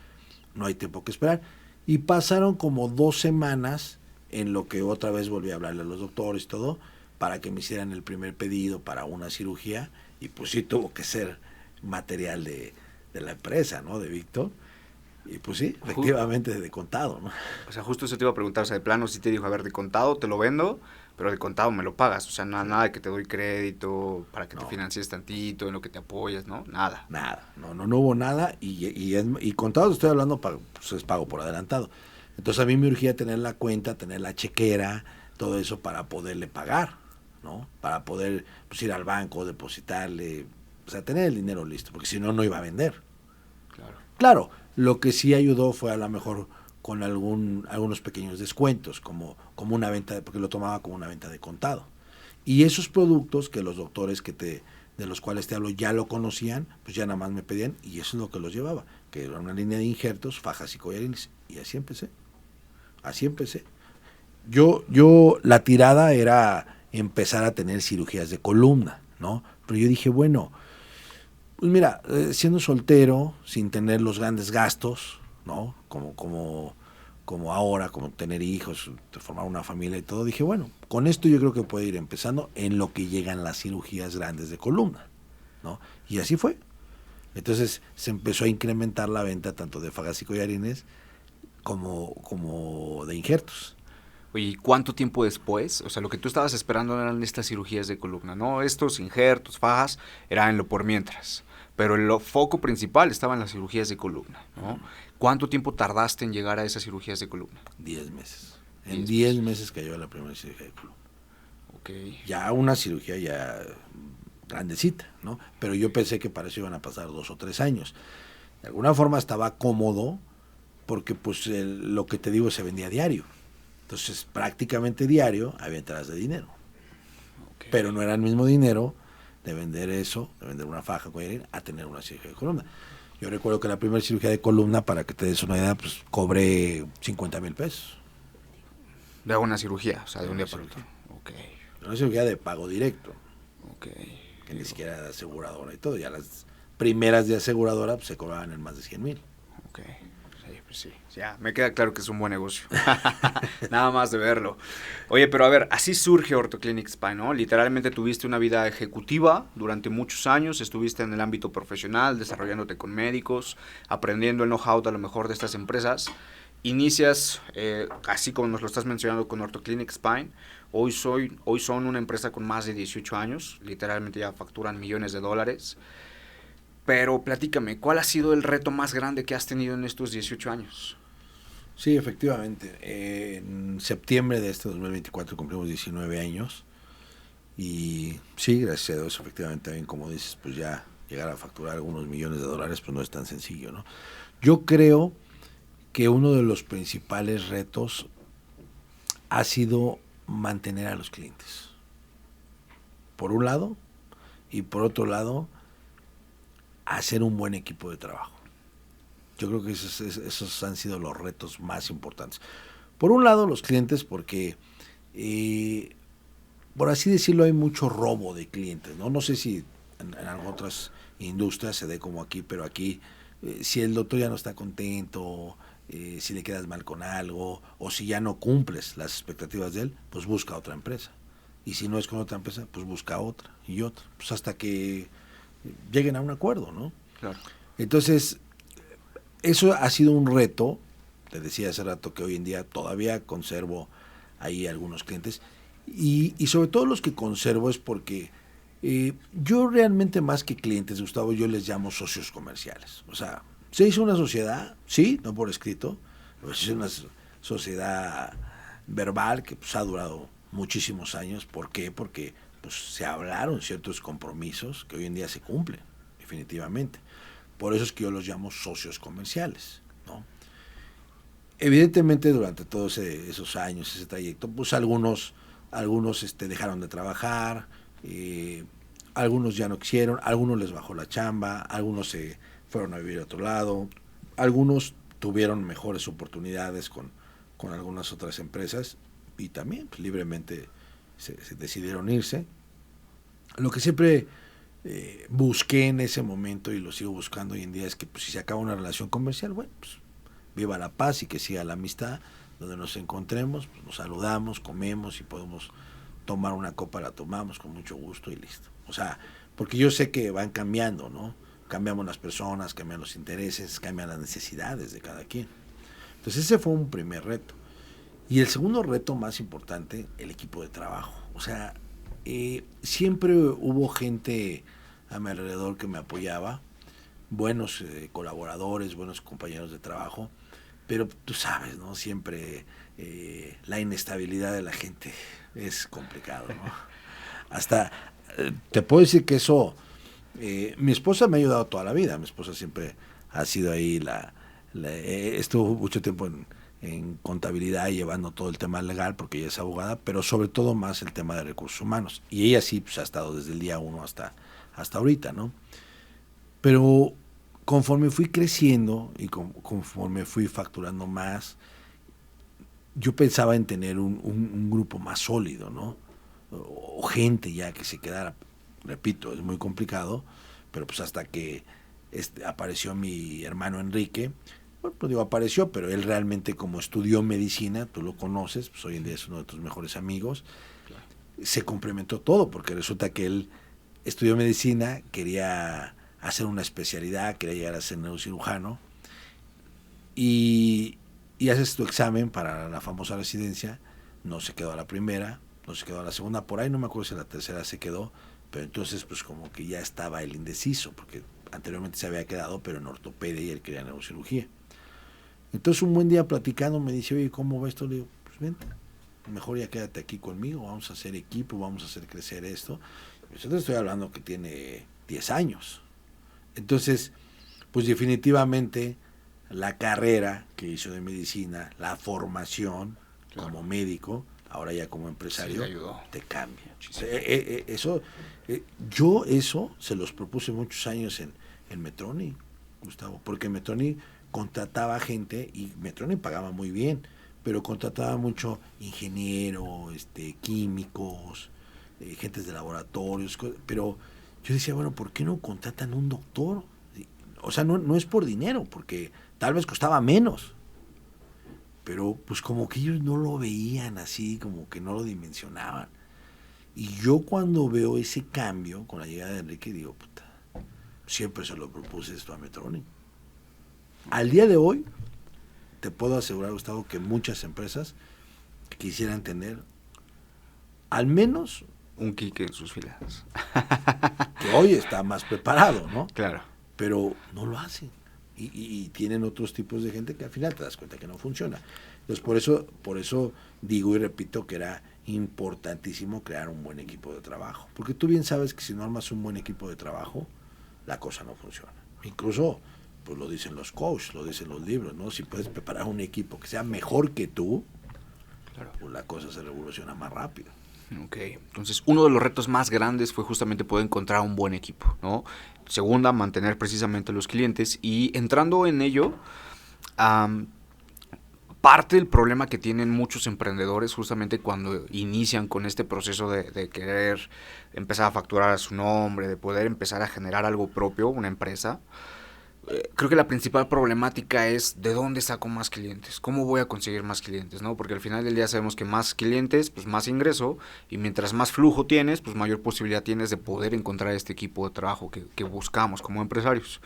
[SPEAKER 2] no hay tiempo que esperar. Y pasaron como 2 semanas en lo que otra vez volví a hablarle a los doctores y todo, para que me hicieran el primer pedido para una cirugía. Y pues sí tuvo que ser material de la empresa, ¿no? De Víctor. Y pues sí, efectivamente de contado, ¿no?
[SPEAKER 1] O sea, justo eso te iba a preguntar, o sea, de plano sí te dijo, a ver, de contado te lo vendo, pero de contado me lo pagas, o sea, nada de que te doy crédito para que te financies tantito, en lo que te apoyas, ¿no? Nada.
[SPEAKER 2] Nada, no hubo nada y contado estoy hablando, pues es pago por adelantado. Entonces a mí me urgía tener la cuenta, tener la chequera, todo eso para poderle pagar, ¿no? Para poder pues, ir al banco, depositarle, o sea, tener el dinero listo, porque si no, no iba a vender. Claro, lo que sí ayudó fue a lo mejor con algunos pequeños descuentos, como una venta, porque lo tomaba como una venta de contado. Y esos productos que los doctores de los cuales te hablo ya lo conocían, pues ya nada más me pedían y eso es lo que los llevaba, que era una línea de injertos, fajas y collarines. Y así empecé. La tirada era empezar a tener cirugías de columna, ¿no? Pero yo dije, bueno, pues mira, siendo soltero, sin tener los grandes gastos, ¿no? Como ahora, como tener hijos, formar una familia y todo, dije, bueno, con esto yo creo que puedo ir empezando en lo que llegan las cirugías grandes de columna, ¿no? Y así fue. Entonces se empezó a incrementar la venta tanto de fajas y collarines como de injertos.
[SPEAKER 1] Oye, ¿y cuánto tiempo después? O sea, lo que tú estabas esperando eran estas cirugías de columna, ¿no? Estos injertos, fajas, eran en lo por mientras. Pero el foco principal estaba en las cirugías de columna, ¿no? ¿Cuánto tiempo tardaste en llegar a esas cirugías de columna?
[SPEAKER 2] 10 meses. En 10 meses cayó la primera cirugía de columna.
[SPEAKER 1] Okay.
[SPEAKER 2] Ya una cirugía ya grandecita, ¿no? Pero yo pensé que para eso iban a pasar 2 o 3 años. De alguna forma estaba cómodo porque pues lo que te digo se vendía diario. Entonces prácticamente diario había entradas de dinero. Okay. Pero no era el mismo dinero de vender eso, de vender una faja collarín, a tener una cirugía de columna. Yo recuerdo que la primera cirugía de columna, para que te des una idea, pues cobré 50,000 pesos.
[SPEAKER 1] De una cirugía, o sea, de un día para otro.
[SPEAKER 2] Okay. Una cirugía de pago directo.
[SPEAKER 1] Okay.
[SPEAKER 2] Que ni siquiera era de aseguradora y todo. Ya las primeras de aseguradora pues, se cobraban en más de 100,000.
[SPEAKER 1] Okay. Sí, pues sí, ya, me queda claro que es un buen negocio. Nada más de verlo. Oye, pero a ver, así surge Orthoclinic Spine, ¿no? Literalmente tuviste una vida ejecutiva durante muchos años, estuviste en el ámbito profesional, desarrollándote con médicos, aprendiendo el know-how a lo mejor de estas empresas. Inicias, así como nos lo estás mencionando, con Orthoclinic Spine. Hoy son una empresa con más de 18 años, literalmente ya facturan millones de dólares. Pero platícame, ¿cuál ha sido el reto más grande que has tenido en estos 18 años?
[SPEAKER 2] Sí, efectivamente. En septiembre de este 2024 cumplimos 19 años y sí, gracias a Dios, efectivamente, también como dices, pues ya llegar a facturar algunos millones de dólares, pues no es tan sencillo, ¿no? Yo creo que uno de los principales retos ha sido mantener a los clientes, por un lado, y por otro lado, hacer un buen equipo de trabajo. Yo creo que esos han sido los retos más importantes. Por un lado, los clientes, porque, por así decirlo, hay mucho robo de clientes, ¿no? No sé si en otras industrias se dé como aquí, pero aquí, si el doctor ya no está contento, si le quedas mal con algo, o si ya no cumples las expectativas de él, pues busca otra empresa. Y si no es con otra empresa, pues busca otra y otra, pues hasta que lleguen a un acuerdo, ¿no?
[SPEAKER 1] Claro.
[SPEAKER 2] Entonces, eso ha sido un reto. Te decía hace rato que hoy en día todavía conservo ahí algunos clientes. Y sobre todo los que conservo es porque yo realmente más que clientes, Gustavo, yo les llamo socios comerciales. O sea, se hizo una sociedad, sí, no por escrito, pero se hizo una sociedad verbal que pues, ha durado muchísimos años. ¿Por qué? Porque pues, se hablaron ciertos compromisos que hoy en día se cumplen, definitivamente. Por eso es que yo los llamo socios comerciales, ¿no? Evidentemente durante todos esos años, ese trayecto, pues algunos dejaron de trabajar, algunos ya no quisieron, algunos les bajó la chamba, algunos se fueron a vivir a otro lado, algunos tuvieron mejores oportunidades con algunas otras empresas y también pues, libremente se decidieron irse. Lo que siempre busqué en ese momento y lo sigo buscando hoy en día es que pues, si se acaba una relación comercial, bueno, pues viva la paz y que siga la amistad, donde nos encontremos, pues, nos saludamos, comemos y podemos tomar una copa, la tomamos con mucho gusto y listo. O sea, porque yo sé que van cambiando, ¿no? Cambiamos las personas, cambian los intereses, cambian las necesidades de cada quien. Entonces ese fue un primer reto. Y el segundo reto más importante, el equipo de trabajo. O sea, siempre hubo gente a mi alrededor que me apoyaba, buenos colaboradores, buenos compañeros de trabajo, pero tú sabes, ¿no? Siempre la inestabilidad de la gente es complicado, ¿no? Hasta, te puedo decir que eso, mi esposa me ha ayudado toda la vida, mi esposa siempre ha sido ahí estuvo mucho tiempo en contabilidad llevando todo el tema legal porque ella es abogada, pero sobre todo más el tema de recursos humanos. Y ella sí pues, ha estado desde el día uno hasta ahorita, ¿no? Pero conforme fui creciendo y conforme fui facturando más, yo pensaba en tener un grupo más sólido, ¿no? O gente ya que se quedara, repito, es muy complicado, pero pues hasta que apareció mi hermano Enrique, bueno, pues digo, apareció, pero él realmente como estudió medicina, tú lo conoces, pues hoy en día es uno de tus mejores amigos,
[SPEAKER 1] Claro.
[SPEAKER 2] se complementó todo, porque resulta que él estudió medicina, quería hacer una especialidad, quería llegar a ser neurocirujano, y haces tu examen para la famosa residencia, no se quedó a la primera, no se quedó a la segunda, por ahí no me acuerdo si a la tercera se quedó, pero entonces pues como que ya estaba el indeciso, porque anteriormente se había quedado, pero en ortopedia y él quería neurocirugía. Entonces un buen día platicando me dice, oye, ¿cómo va esto? Le digo, pues vente, mejor ya quédate aquí conmigo, vamos a hacer equipo, vamos a hacer crecer esto. Yo te estoy hablando que tiene 10 años. Entonces, pues definitivamente la carrera que hizo de medicina, la formación
[SPEAKER 1] Claro.
[SPEAKER 2] como médico, ahora ya como empresario,
[SPEAKER 1] Sí,
[SPEAKER 2] te cambia.
[SPEAKER 1] muchísimo.
[SPEAKER 2] Yo eso se los propuse muchos años en Metroni, Gustavo, porque Metroni contrataba gente y Metroni pagaba muy bien, pero contrataba mucho ingeniero, químicos, gentes de laboratorios, pero yo decía, bueno, ¿por qué no contratan un doctor? O sea, no es por dinero, porque tal vez costaba menos, pero pues como que ellos no lo veían así, como que no lo dimensionaban. Y yo cuando veo ese cambio con la llegada de Enrique, digo, puta, siempre se lo propuse esto a Medtronic. Al día de hoy, te puedo asegurar, Gustavo, que muchas empresas quisieran tener al menos
[SPEAKER 1] un Quique en sus filas.
[SPEAKER 2] que hoy está más preparado, ¿no?
[SPEAKER 1] Claro.
[SPEAKER 2] Pero no lo hacen. Y tienen otros tipos de gente que al final te das cuenta que no funciona. Entonces, por eso digo y repito que era importantísimo crear un buen equipo de trabajo. Porque tú bien sabes que si no armas un buen equipo de trabajo, la cosa no funciona. Incluso, pues lo dicen los coaches, lo dicen los libros, ¿no? Si puedes preparar un equipo que sea mejor que tú, claro, pues la cosa se revoluciona más rápido.
[SPEAKER 1] Ok, entonces uno de los retos más grandes fue justamente poder encontrar un buen equipo, ¿no? Segunda, mantener precisamente los clientes, y entrando en ello, parte del problema que tienen muchos emprendedores justamente cuando inician con este proceso de querer empezar a facturar a su nombre, de poder empezar a generar algo propio, una empresa, creo que la principal problemática es de dónde saco más clientes, cómo voy a conseguir más clientes, ¿no? Porque al final del día sabemos que más clientes, pues más ingreso, y mientras más flujo tienes, pues mayor posibilidad tienes de poder encontrar este equipo de trabajo que buscamos como empresarios.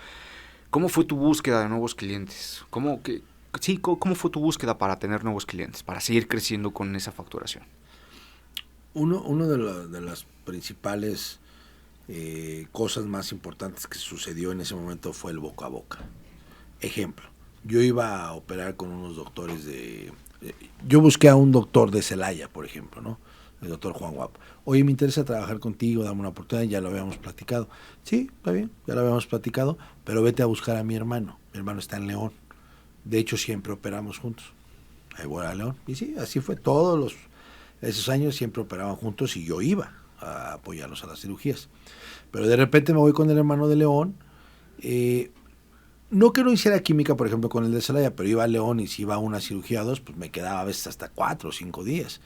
[SPEAKER 1] ¿Cómo fue tu búsqueda de nuevos clientes? ¿Cómo fue tu búsqueda para tener nuevos clientes, para seguir creciendo con esa facturación?
[SPEAKER 2] Uno de las principales cosas más importantes que sucedió en ese momento fue el boca a boca. Ejemplo, yo iba a operar con unos doctores yo busqué a un doctor de Celaya, por ejemplo, ¿no? El doctor Juan Guapo. Oye, me interesa trabajar contigo, dame una oportunidad, ya lo habíamos platicado. Sí, está bien, ya lo habíamos platicado, pero vete a buscar a mi hermano. Mi hermano está en León. De hecho, siempre operamos juntos. Ahí voy a León. Y sí, así fue. Esos años siempre operaban juntos y yo iba a apoyarlos a las cirugías. Pero de repente me voy con el hermano de León. No que no hiciera química, por ejemplo, con el de Celaya, pero iba a León y si iba a una cirugía o dos, pues me quedaba a veces hasta 4 o 5 días.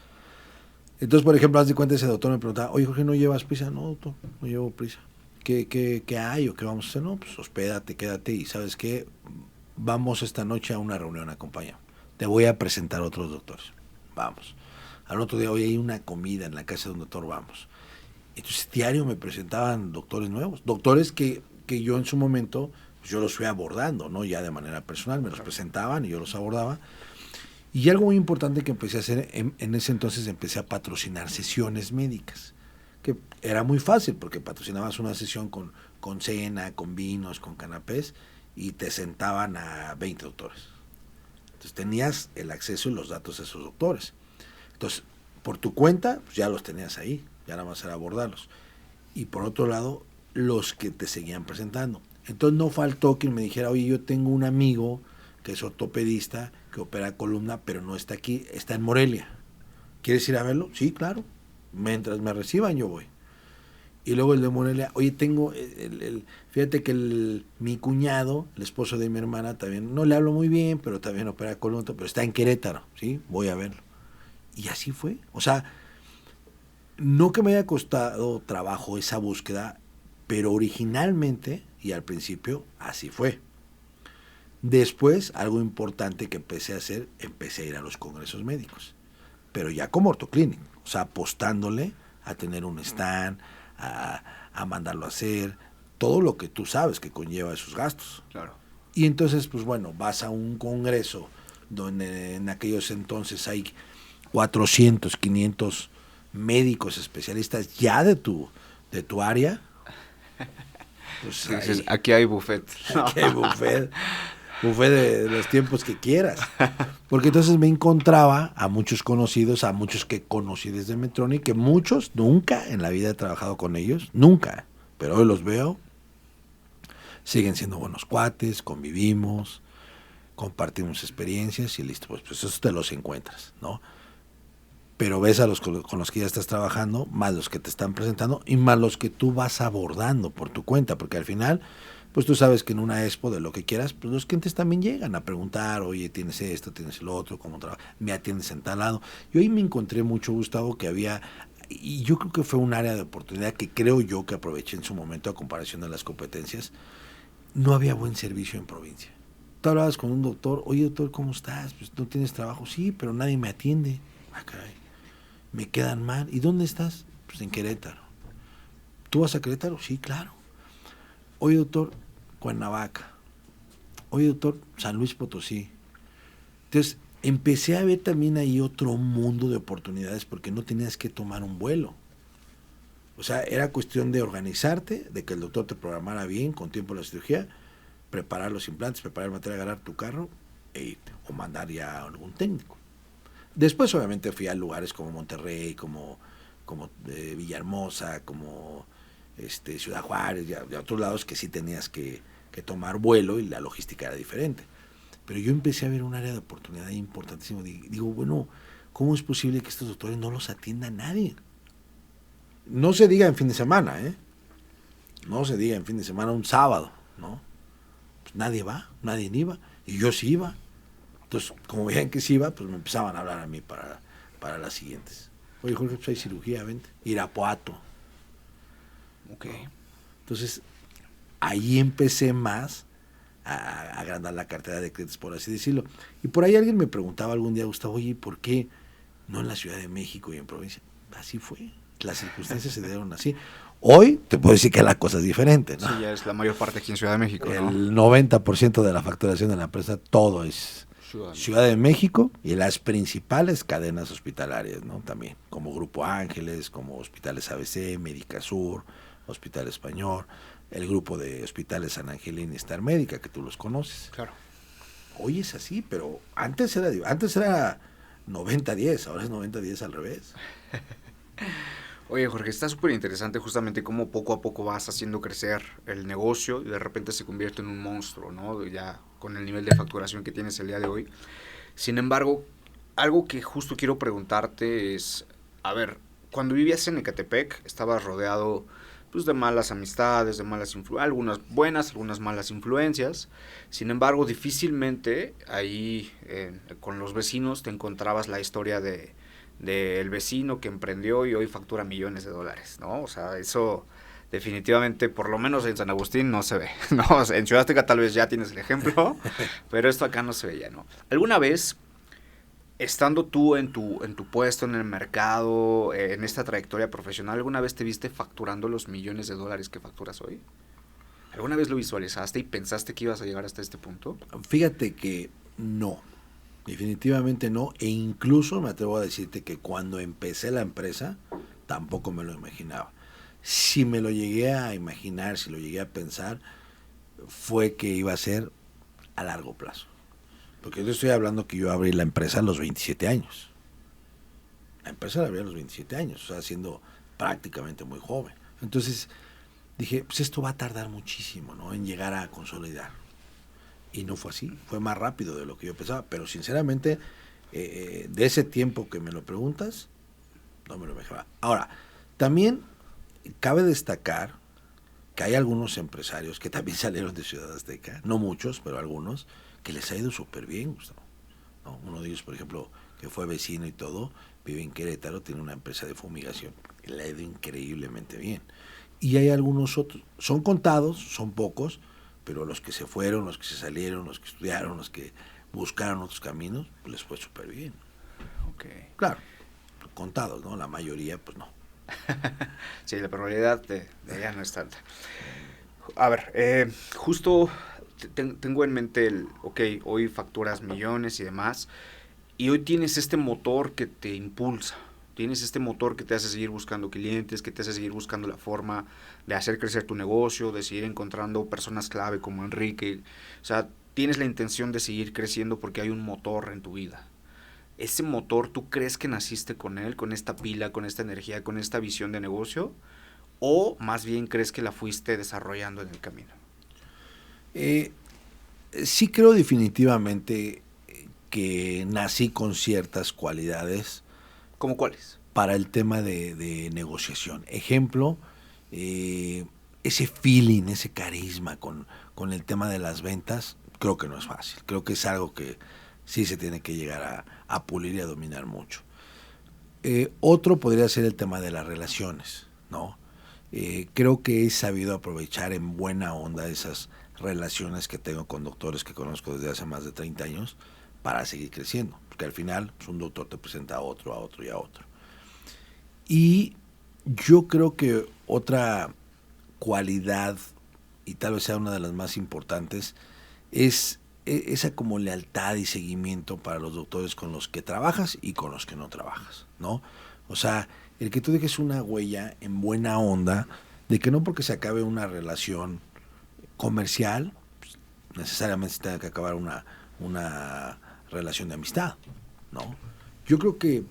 [SPEAKER 2] Entonces, por ejemplo, haz de cuenta, ese doctor me preguntaba, oye, Jorge, ¿no llevas prisa? No, doctor, no llevo prisa. ¿Qué hay o qué vamos a hacer? No, pues hospédate, quédate y ¿sabes qué? Vamos esta noche a una reunión, acompaña. Te voy a presentar a otros doctores. Vamos. Al otro día, hoy hay una comida en la casa de un doctor, vamos. Entonces, diario me presentaban doctores nuevos. Doctores que yo en su momento, pues yo los fui abordando, ¿no? Ya de manera personal, me los presentaban y yo los abordaba. Y algo muy importante que empecé a hacer, en ese entonces empecé a patrocinar sesiones médicas. Que era muy fácil, porque patrocinabas una sesión con cena, con vinos, con canapés, y te sentaban a 20 doctores. Entonces tenías el acceso y los datos de esos doctores. Entonces, por tu cuenta, pues ya los tenías ahí, ya nada más era abordarlos. Y por otro lado, los que te seguían presentando. Entonces no faltó quien me dijera, oye, yo tengo un amigo que es ortopedista, que opera columna, pero no está aquí, está en Morelia. ¿Quieres ir a verlo? Sí, claro. Mientras me reciban, yo voy. Y luego el de Morelia, oye, tengo, fíjate que mi cuñado, el esposo de mi hermana, también, no le hablo muy bien, pero también opera columna, pero está en Querétaro, ¿sí? Voy a verlo. Y así fue. O sea, no que me haya costado trabajo esa búsqueda, pero originalmente, y al principio, así fue. Después, algo importante que empecé a hacer, empecé a ir a los congresos médicos, pero ya como ortoclínico, o sea, apostándole a tener un stand, a mandarlo a hacer, todo lo que tú sabes que conlleva esos gastos.
[SPEAKER 1] Claro.
[SPEAKER 2] Y entonces, pues bueno, vas a un congreso donde en aquellos entonces hay 400, 500 médicos especialistas ya de tu área.
[SPEAKER 1] Pues dices, aquí hay buffet.
[SPEAKER 2] Aquí hay buffet. Buffet de los tiempos que quieras. Porque entonces me encontraba a muchos conocidos, a muchos que conocí desde Medtronic, que muchos nunca en la vida he trabajado con ellos, nunca. Pero hoy los veo, siguen siendo buenos cuates, convivimos, compartimos experiencias y listo, pues eso te los encuentras, ¿no? Pero ves a los con los que ya estás trabajando, más los que te están presentando y más los que tú vas abordando por tu cuenta, porque al final, pues tú sabes que en una expo de lo que quieras, pues los clientes también llegan a preguntar, oye, tienes esto, tienes lo otro, ¿cómo trabajas? Me atiendes en tal lado. Y hoy me encontré mucho, Gustavo, que había, y yo creo que fue un área de oportunidad que creo yo que aproveché en su momento a comparación de las competencias, no había buen servicio en provincia. Tú hablabas con un doctor, oye doctor, ¿cómo estás? Pues no tienes trabajo, sí, pero nadie me atiende. Ah, caray, me quedan mal. ¿Y dónde estás? Pues en Querétaro. ¿Tú vas a Querétaro? Sí, claro. Oye doctor, Cuernavaca. Oye doctor, San Luis Potosí. Entonces, empecé a ver también ahí otro mundo de oportunidades porque no tenías que tomar un vuelo. O sea, era cuestión de organizarte, de que el doctor te programara bien, con tiempo la cirugía, preparar los implantes, preparar el material, agarrar tu carro e irte, o mandar ya a algún técnico. Después, obviamente, fui a lugares como Monterrey, como Villahermosa, como Ciudad Juárez, y a otros lados que sí tenías que tomar vuelo y la logística era diferente. Pero yo empecé a ver un área de oportunidad importantísimo. Digo, bueno, ¿cómo es posible que estos doctores no los atienda nadie? No se diga en fin de semana, ¿eh? No se diga en fin de semana, un sábado, ¿no? Pues nadie va, nadie iba, y yo sí iba. Entonces, como veían que sí iba, pues me empezaban a hablar a mí para las siguientes. Oye, Jorge, pues hay cirugía, vente. Irapuato.
[SPEAKER 1] Ok.
[SPEAKER 2] Entonces, ahí empecé más a agrandar la cartera de clientes, por así decirlo. Y por ahí alguien me preguntaba algún día, Gustavo, oye, ¿por qué no en la Ciudad de México y en provincia? Así fue. Las circunstancias se dieron así. Hoy te puedo decir que la cosa es diferente, ¿no?
[SPEAKER 1] Sí, ya es la mayor parte aquí en Ciudad de México, ¿no?
[SPEAKER 2] El 90% de la facturación de la empresa, todo es Ciudad de México y las principales cadenas hospitalarias, ¿no? También, como Grupo Ángeles, como Hospitales ABC, Médica Sur, Hospital Español, el grupo de Hospitales San Angelín y Star Médica, que tú los conoces.
[SPEAKER 1] Claro.
[SPEAKER 2] Hoy es así, pero antes era 90-10, ahora es 90-10 al revés.
[SPEAKER 1] Oye, Jorge, está súper interesante justamente cómo poco a poco vas haciendo crecer el negocio y de repente se convierte en un monstruo, ¿no? Ya con el nivel de facturación que tienes el día de hoy. Sin embargo, algo que justo quiero preguntarte es, a ver, cuando vivías en Ecatepec, estabas rodeado pues de malas amistades, de malas influencias, algunas buenas, algunas malas influencias. Sin embargo, difícilmente ahí con los vecinos te encontrabas la historia del vecino que emprendió y hoy factura millones de dólares, ¿no? O sea, eso definitivamente, por lo menos en San Agustín, no se ve, ¿no? O sea, en Ciudad Azteca tal vez ya tienes el ejemplo, pero esto acá no se veía, ¿no? ¿Alguna vez, estando tú en tu puesto en el mercado, en esta trayectoria profesional, alguna vez te viste facturando los millones de dólares que facturas hoy? ¿Alguna vez lo visualizaste y pensaste que ibas a llegar hasta este punto?
[SPEAKER 2] Fíjate que no. Definitivamente no, e incluso me atrevo a decirte que cuando empecé la empresa tampoco me lo imaginaba. Si me lo llegué a imaginar, si lo llegué a pensar, fue que iba a ser a largo plazo. Porque yo estoy hablando que yo abrí la empresa a los 27 años. La empresa la abrí a los 27 años, o sea, siendo prácticamente muy joven. Entonces dije, pues esto va a tardar muchísimo, ¿no? En llegar a consolidar. Y no fue así, fue más rápido de lo que yo pensaba, pero sinceramente, de ese tiempo que me lo preguntas, no me lo imaginaba. Ahora, también cabe destacar que hay algunos empresarios que también salieron de Ciudad Azteca, no muchos, pero algunos, que les ha ido súper bien, Gustavo, ¿no? Uno de ellos, por ejemplo, que fue vecino y todo, vive en Querétaro, tiene una empresa de fumigación, le ha ido increíblemente bien. Y hay algunos otros, son contados, son pocos, pero los que se fueron, los que se salieron, los que estudiaron, los que buscaron otros caminos, pues les fue súper bien.
[SPEAKER 1] Okay.
[SPEAKER 2] Claro, contados, ¿no? La mayoría, pues no.
[SPEAKER 1] Sí, la probabilidad de ella no es tanta. A ver, justo tengo en mente hoy facturas millones y demás, y hoy tienes este motor que te impulsa. Tienes este motor que te hace seguir buscando clientes, que te hace seguir buscando la forma de hacer crecer tu negocio, de seguir encontrando personas clave como Enrique. O sea, tienes la intención de seguir creciendo porque hay un motor en tu vida. ¿Ese motor tú crees que naciste con él, con esta pila, con esta energía, con esta visión de negocio? ¿O más bien crees que la fuiste desarrollando en el camino?
[SPEAKER 2] Sí creo definitivamente que nací con ciertas cualidades.
[SPEAKER 1] ¿Cómo cuáles?
[SPEAKER 2] Para el tema de negociación. Ejemplo, ese feeling, ese carisma con el tema de las ventas, creo que no es fácil. Creo que es algo que sí se tiene que llegar a pulir y a dominar mucho. Otro podría ser el tema de las relaciones, ¿no? Creo que he sabido aprovechar en buena onda esas relaciones que tengo con doctores que conozco desde hace más de 30 años para seguir creciendo, porque al final pues, un doctor te presenta a otro, a otro y a otro. Y yo creo que otra cualidad, y tal vez sea una de las más importantes, es esa como lealtad y seguimiento para los doctores con los que trabajas y con los que no trabajas, ¿no? O sea, el que tú dejes una huella en buena onda de que no porque se acabe una relación comercial, pues, necesariamente se tenga que acabar una relación de amistad, ¿no? Yo creo que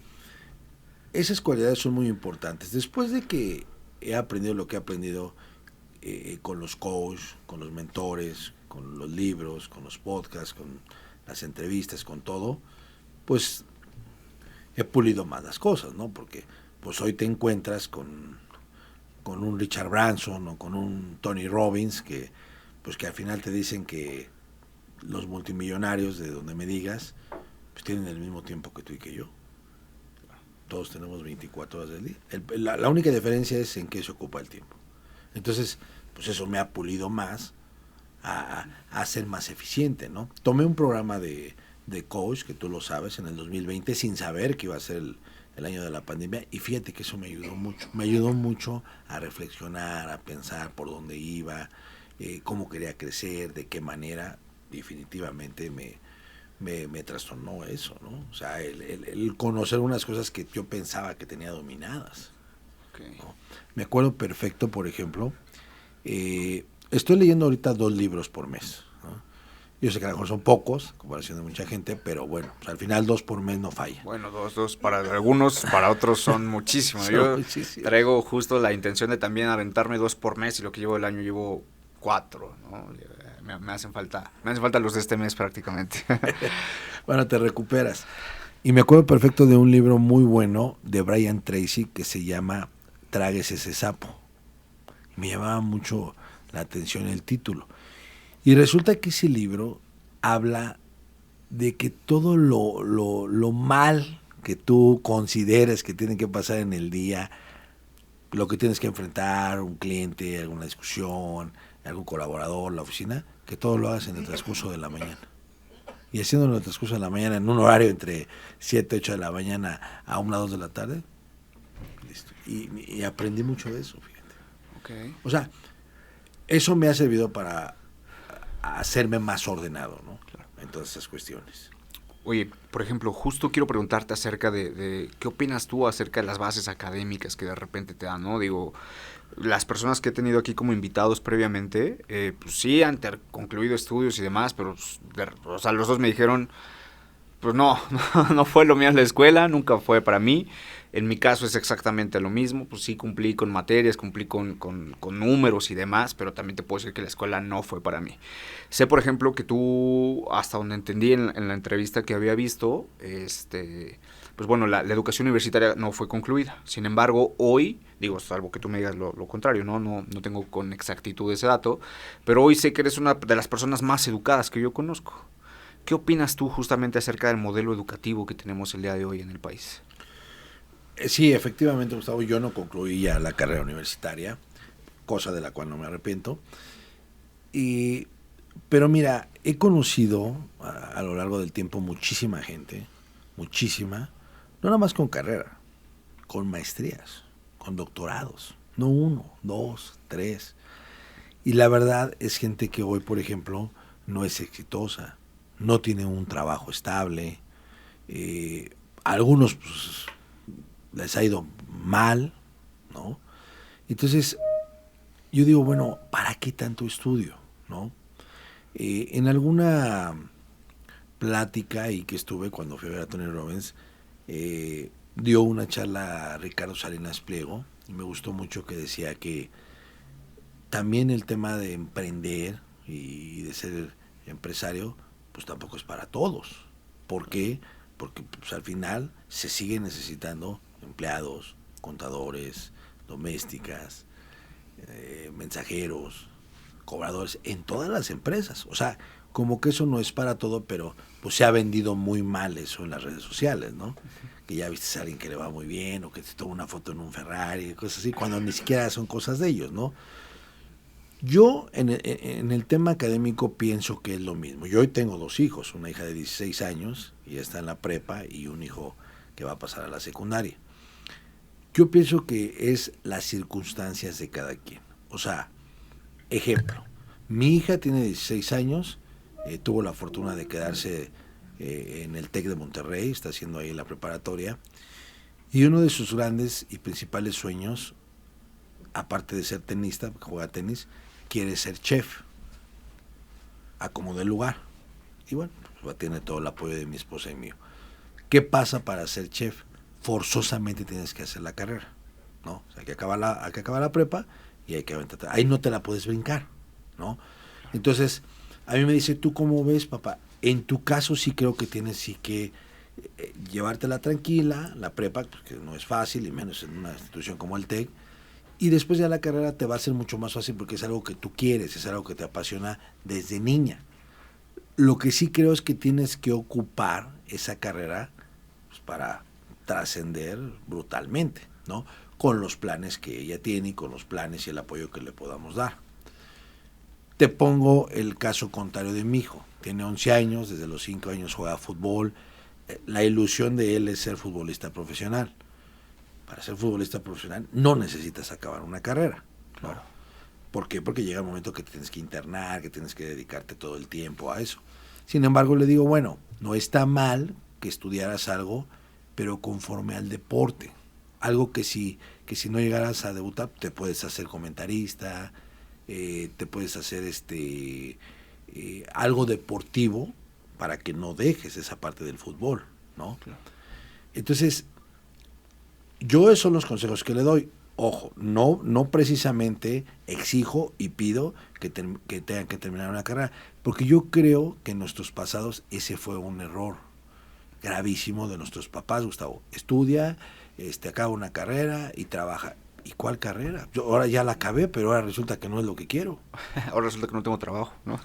[SPEAKER 2] esas cualidades son muy importantes. Después de que he aprendido lo que he aprendido con los coaches, con los mentores, con los libros, con los podcasts, con las entrevistas, con todo, pues he pulido más las cosas, ¿no? Porque pues hoy te encuentras con un Richard Branson o con un Tony Robbins que pues que al final te dicen que los multimillonarios de donde me digas pues tienen el mismo tiempo que tú y que yo. Todos tenemos 24 horas del día. La única diferencia es en qué se ocupa el tiempo. Entonces, pues eso me ha pulido más a ser más eficiente, ¿no? Tomé un programa de coach, que tú lo sabes, en el 2020, sin saber que iba a ser el año de la pandemia, y fíjate que eso me ayudó mucho. Me ayudó mucho a reflexionar, a pensar por dónde iba, cómo quería crecer, de qué manera. Definitivamente me trastornó eso, ¿no? O sea, el conocer unas cosas que yo pensaba que tenía dominadas.
[SPEAKER 1] Okay.
[SPEAKER 2] ¿No? Me acuerdo perfecto, por ejemplo, estoy leyendo ahorita 2 libros por mes, ¿no? Yo sé que a lo mejor son pocos, en comparación de mucha gente, pero bueno, pues al final 2 por mes no falla.
[SPEAKER 1] Bueno, dos para algunos, para otros son muchísimos. Yo traigo justo la intención de también aventarme 2 por mes y lo que llevo del año llevo 4, ¿no? Me hacen falta los de este mes prácticamente.
[SPEAKER 2] Bueno, te recuperas. Y me acuerdo perfecto de un libro muy bueno de Brian Tracy que se llama Tráguese ese sapo. Me llamaba mucho la atención el título. Y resulta que ese libro habla de que todo lo mal que tú consideres que tiene que pasar en el día, lo que tienes que enfrentar, un cliente, alguna discusión, algún colaborador, la oficina, que todo lo hagas en el transcurso de la mañana. Y haciéndolo en el transcurso de la mañana, en un horario entre 7, 8 de la mañana a 1, 2 de la tarde, listo. Y aprendí mucho de eso, fíjate.
[SPEAKER 1] Okay.
[SPEAKER 2] O sea, eso me ha servido para hacerme más ordenado, ¿no? Claro. En todas esas cuestiones.
[SPEAKER 1] Oye, por ejemplo, justo quiero preguntarte acerca de qué opinas tú acerca de las bases académicas que de repente te dan, ¿no? Digo, las personas que he tenido aquí como invitados previamente, pues sí han concluido estudios y demás, pero pues, o sea, los dos me dijeron, pues no fue lo mío en la escuela, nunca fue para mí. En mi caso es exactamente lo mismo, pues sí cumplí con materias, cumplí con números y demás, pero también te puedo decir que la escuela no fue para mí. Sé, por ejemplo, que tú, hasta donde entendí en la entrevista que había visto, pues bueno, la educación universitaria no fue concluida. Sin embargo, hoy, digo, salvo que tú me digas lo contrario, no tengo con exactitud ese dato, pero hoy sé que eres una de las personas más educadas que yo conozco. ¿Qué opinas tú justamente acerca del modelo educativo que tenemos el día de hoy en el país?
[SPEAKER 2] Sí, efectivamente, Gustavo, yo no concluí ya la carrera universitaria, cosa de la cual no me arrepiento. Pero mira, he conocido a lo largo del tiempo muchísima gente, muchísima, no nada más con carrera, con maestrías, con doctorados, no 1, 2, 3. Y la verdad es gente que hoy, por ejemplo, no es exitosa, no tiene un trabajo estable, algunos pues, les ha ido mal, ¿no? Entonces, yo digo, bueno, ¿para qué tanto estudio, no? En alguna plática y que estuve cuando fui a ver a Tony Robbins, dio una charla a Ricardo Salinas Pliego y me gustó mucho que decía que también el tema de emprender y de ser empresario, pues tampoco es para todos. ¿Por qué? Porque pues, al final se sigue necesitando empleados, contadores, domésticas, mensajeros, cobradores, en todas las empresas. O sea, como que eso no es para todo, pero pues se ha vendido muy mal eso en las redes sociales, ¿no? Que ya viste a alguien que le va muy bien o que te toma una foto en un Ferrari, cosas así, cuando ni siquiera son cosas de ellos, ¿no? Yo en el tema académico pienso que es lo mismo. Yo hoy tengo 2 hijos, una hija de 16 años y está en la prepa y un hijo que va a pasar a la secundaria. Yo pienso que es las circunstancias de cada quien. O sea, ejemplo, mi hija tiene 16 años, tuvo la fortuna de quedarse en el TEC de Monterrey, está haciendo ahí la preparatoria, y uno de sus grandes y principales sueños, aparte de ser tenista, porque juega tenis, quiere ser chef, a como dé lugar. Y bueno, pues tiene todo el apoyo de mi esposa y mío. ¿Qué pasa para ser chef? Forzosamente tienes que hacer la carrera, ¿no? O sea, hay que acabar la prepa y hay que aventarte. Ahí no te la puedes brincar, ¿no? Entonces, a mí me dice, ¿tú cómo ves, papá? En tu caso sí creo que tienes sí que llevártela tranquila, la prepa, porque no es fácil, y menos en una institución como el TEC, y después ya la carrera te va a ser mucho más fácil porque es algo que tú quieres, es algo que te apasiona desde niña. Lo que sí creo es que tienes que ocupar esa carrera pues, para trascender brutalmente, ¿no? Con los planes que ella tiene y con los planes y el apoyo que le podamos dar. Te pongo el caso contrario de mi hijo. Tiene 11 años, desde los 5 años juega fútbol. La ilusión de él es ser futbolista profesional. Para ser futbolista profesional no necesitas acabar una carrera, ¿no? Claro. ¿Por qué? Porque llega el momento que te tienes que internar, que tienes que dedicarte todo el tiempo a eso. Sin embargo, le digo, bueno, no está mal que estudiaras algo, pero conforme al deporte. Algo que si no llegaras a debutar, te puedes hacer comentarista, te puedes hacer algo deportivo para que no dejes esa parte del fútbol, ¿no? Claro. Entonces, yo esos son los consejos que le doy. Ojo, no precisamente exijo y pido que tengan que terminar una carrera, porque yo creo que en nuestros pasados ese fue un error gravísimo de nuestros papás, Gustavo. Estudia, acaba una carrera y trabaja. ¿Y cuál carrera? Yo ahora ya la acabé, pero ahora resulta que no es lo que quiero.
[SPEAKER 1] Ahora resulta que no tengo trabajo, ¿no?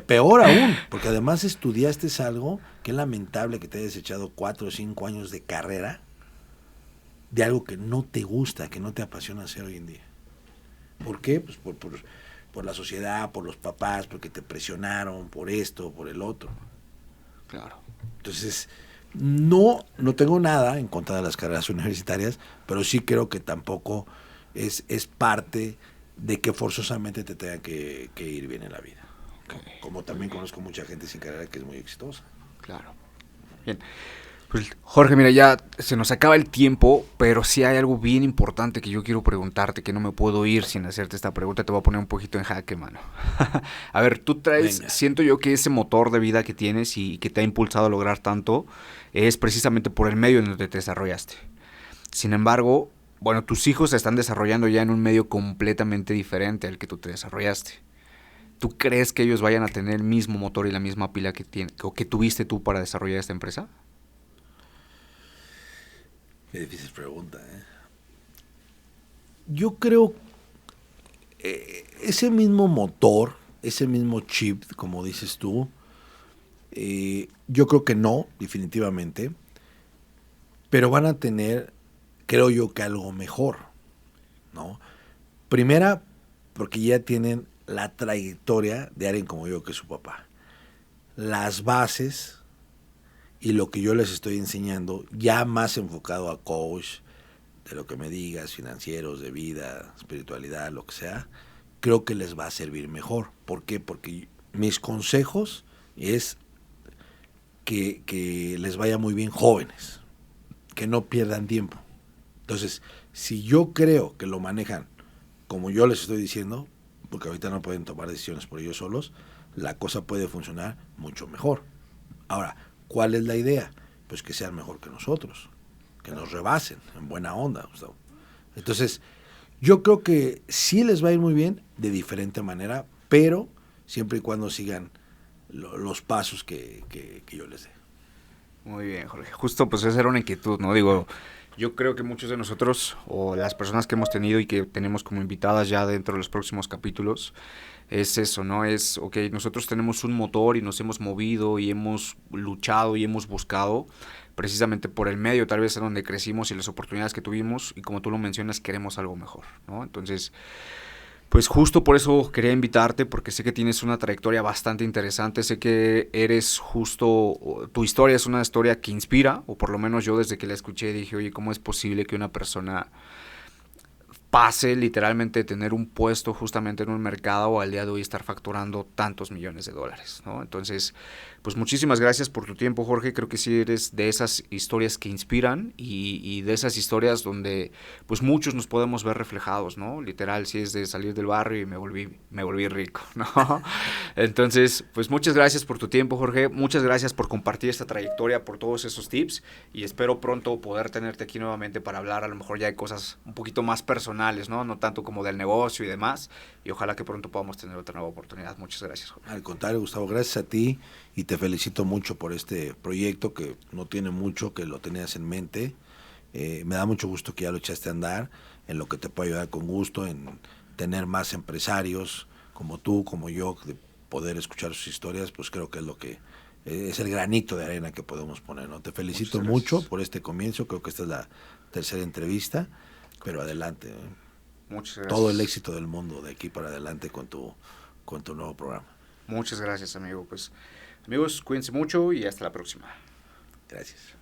[SPEAKER 2] Peor aún, porque además estudiaste algo que es lamentable que te hayas echado 4 o 5 años de carrera de algo que no te gusta, que no te apasiona hacer hoy en día. ¿Por qué? Pues por la sociedad, por los papás, porque te presionaron, por esto, por el otro.
[SPEAKER 1] Claro.
[SPEAKER 2] Entonces, no tengo nada en contra de las carreras universitarias, pero sí creo que tampoco es parte de que forzosamente te tenga que ir bien en la vida. Okay. Como también conozco mucha gente sin carrera que es muy exitosa.
[SPEAKER 1] Claro. Bien. Pues, Jorge, mira, ya se nos acaba el tiempo, pero sí hay algo bien importante que yo quiero preguntarte, que no me puedo ir sin hacerte esta pregunta. Te voy a poner un poquito en jaque, mano. A ver, tú traes, venga, siento yo que ese motor de vida que tienes y que te ha impulsado a lograr tanto es precisamente por el medio en donde te desarrollaste. Sin embargo, bueno, tus hijos se están desarrollando ya en un medio completamente diferente al que tú te desarrollaste. ¿Tú crees que ellos vayan a tener el mismo motor y la misma pila que tuviste tú para desarrollar esta empresa?
[SPEAKER 2] Qué difícil pregunta, ¿eh? Yo creo ese mismo motor, ese mismo chip, como dices tú, yo creo que no, definitivamente, pero van a tener, creo yo, que algo mejor, ¿no? Primera, porque ya tienen la trayectoria de alguien como yo, que es su papá. Las bases y lo que yo les estoy enseñando, ya más enfocado a coach, de lo que me digas, financieros, de vida, espiritualidad, lo que sea, creo que les va a servir mejor. ¿Por qué? Porque mis consejos es que les vaya muy bien jóvenes, que no pierdan tiempo. Entonces, si yo creo que lo manejan como yo les estoy diciendo, porque ahorita no pueden tomar decisiones por ellos solos, la cosa puede funcionar mucho mejor. Ahora, ¿cuál es la idea? Pues que sean mejor que nosotros, que nos rebasen en buena onda, Gustavo. Entonces, yo creo que sí les va a ir muy bien de diferente manera, pero siempre y cuando sigan los pasos que yo les dé.
[SPEAKER 1] Muy bien, Jorge. Justo pues esa era una inquietud, ¿no? Digo, Yo creo que muchos de nosotros, o las personas que hemos tenido y que tenemos como invitadas ya dentro de los próximos capítulos, es eso, ¿no? Es, ok, nosotros tenemos un motor y nos hemos movido y hemos luchado y hemos buscado precisamente por el medio tal vez en donde crecimos y las oportunidades que tuvimos, y como tú lo mencionas, queremos algo mejor, ¿no? Entonces, pues justo por eso quería invitarte, porque sé que tienes una trayectoria bastante interesante, sé que eres justo, tu historia es una historia que inspira, o por lo menos yo desde que la escuché dije, oye, ¿cómo es posible que una persona pase literalmente de tener un puesto justamente en un mercado al día de hoy estar facturando tantos millones de dólares, ¿no? Entonces, pues muchísimas gracias por tu tiempo, Jorge. Creo que sí eres de esas historias que inspiran y de esas historias donde pues muchos nos podemos ver reflejados, ¿no? Literal, sí es de salir del barrio y me volví rico, ¿no? Entonces, pues muchas gracias por tu tiempo, Jorge. Muchas gracias por compartir esta trayectoria, por todos esos tips, y espero pronto poder tenerte aquí nuevamente para hablar a lo mejor ya de cosas un poquito más personales, ¿no? No tanto como del negocio y demás, y ojalá que pronto podamos tener otra nueva oportunidad. Muchas gracias, Jorge.
[SPEAKER 2] Al contrario, Gustavo, gracias a ti y te felicito mucho por este proyecto que no tiene mucho, que lo tenías en mente. Me da mucho gusto que ya lo echaste a andar, en lo que te puedo ayudar con gusto, en tener más empresarios como tú, como yo, de poder escuchar sus historias, pues creo que es lo que es el granito de arena que podemos poner, ¿no? Te felicito mucho por este comienzo, creo que esta es la tercera entrevista, pero adelante, ¿eh?
[SPEAKER 1] Muchas gracias.
[SPEAKER 2] Todo el éxito del mundo de aquí para adelante con tu nuevo programa.
[SPEAKER 1] Muchas gracias, amigo. Pues, amigos, cuídense mucho y hasta la próxima.
[SPEAKER 2] Gracias.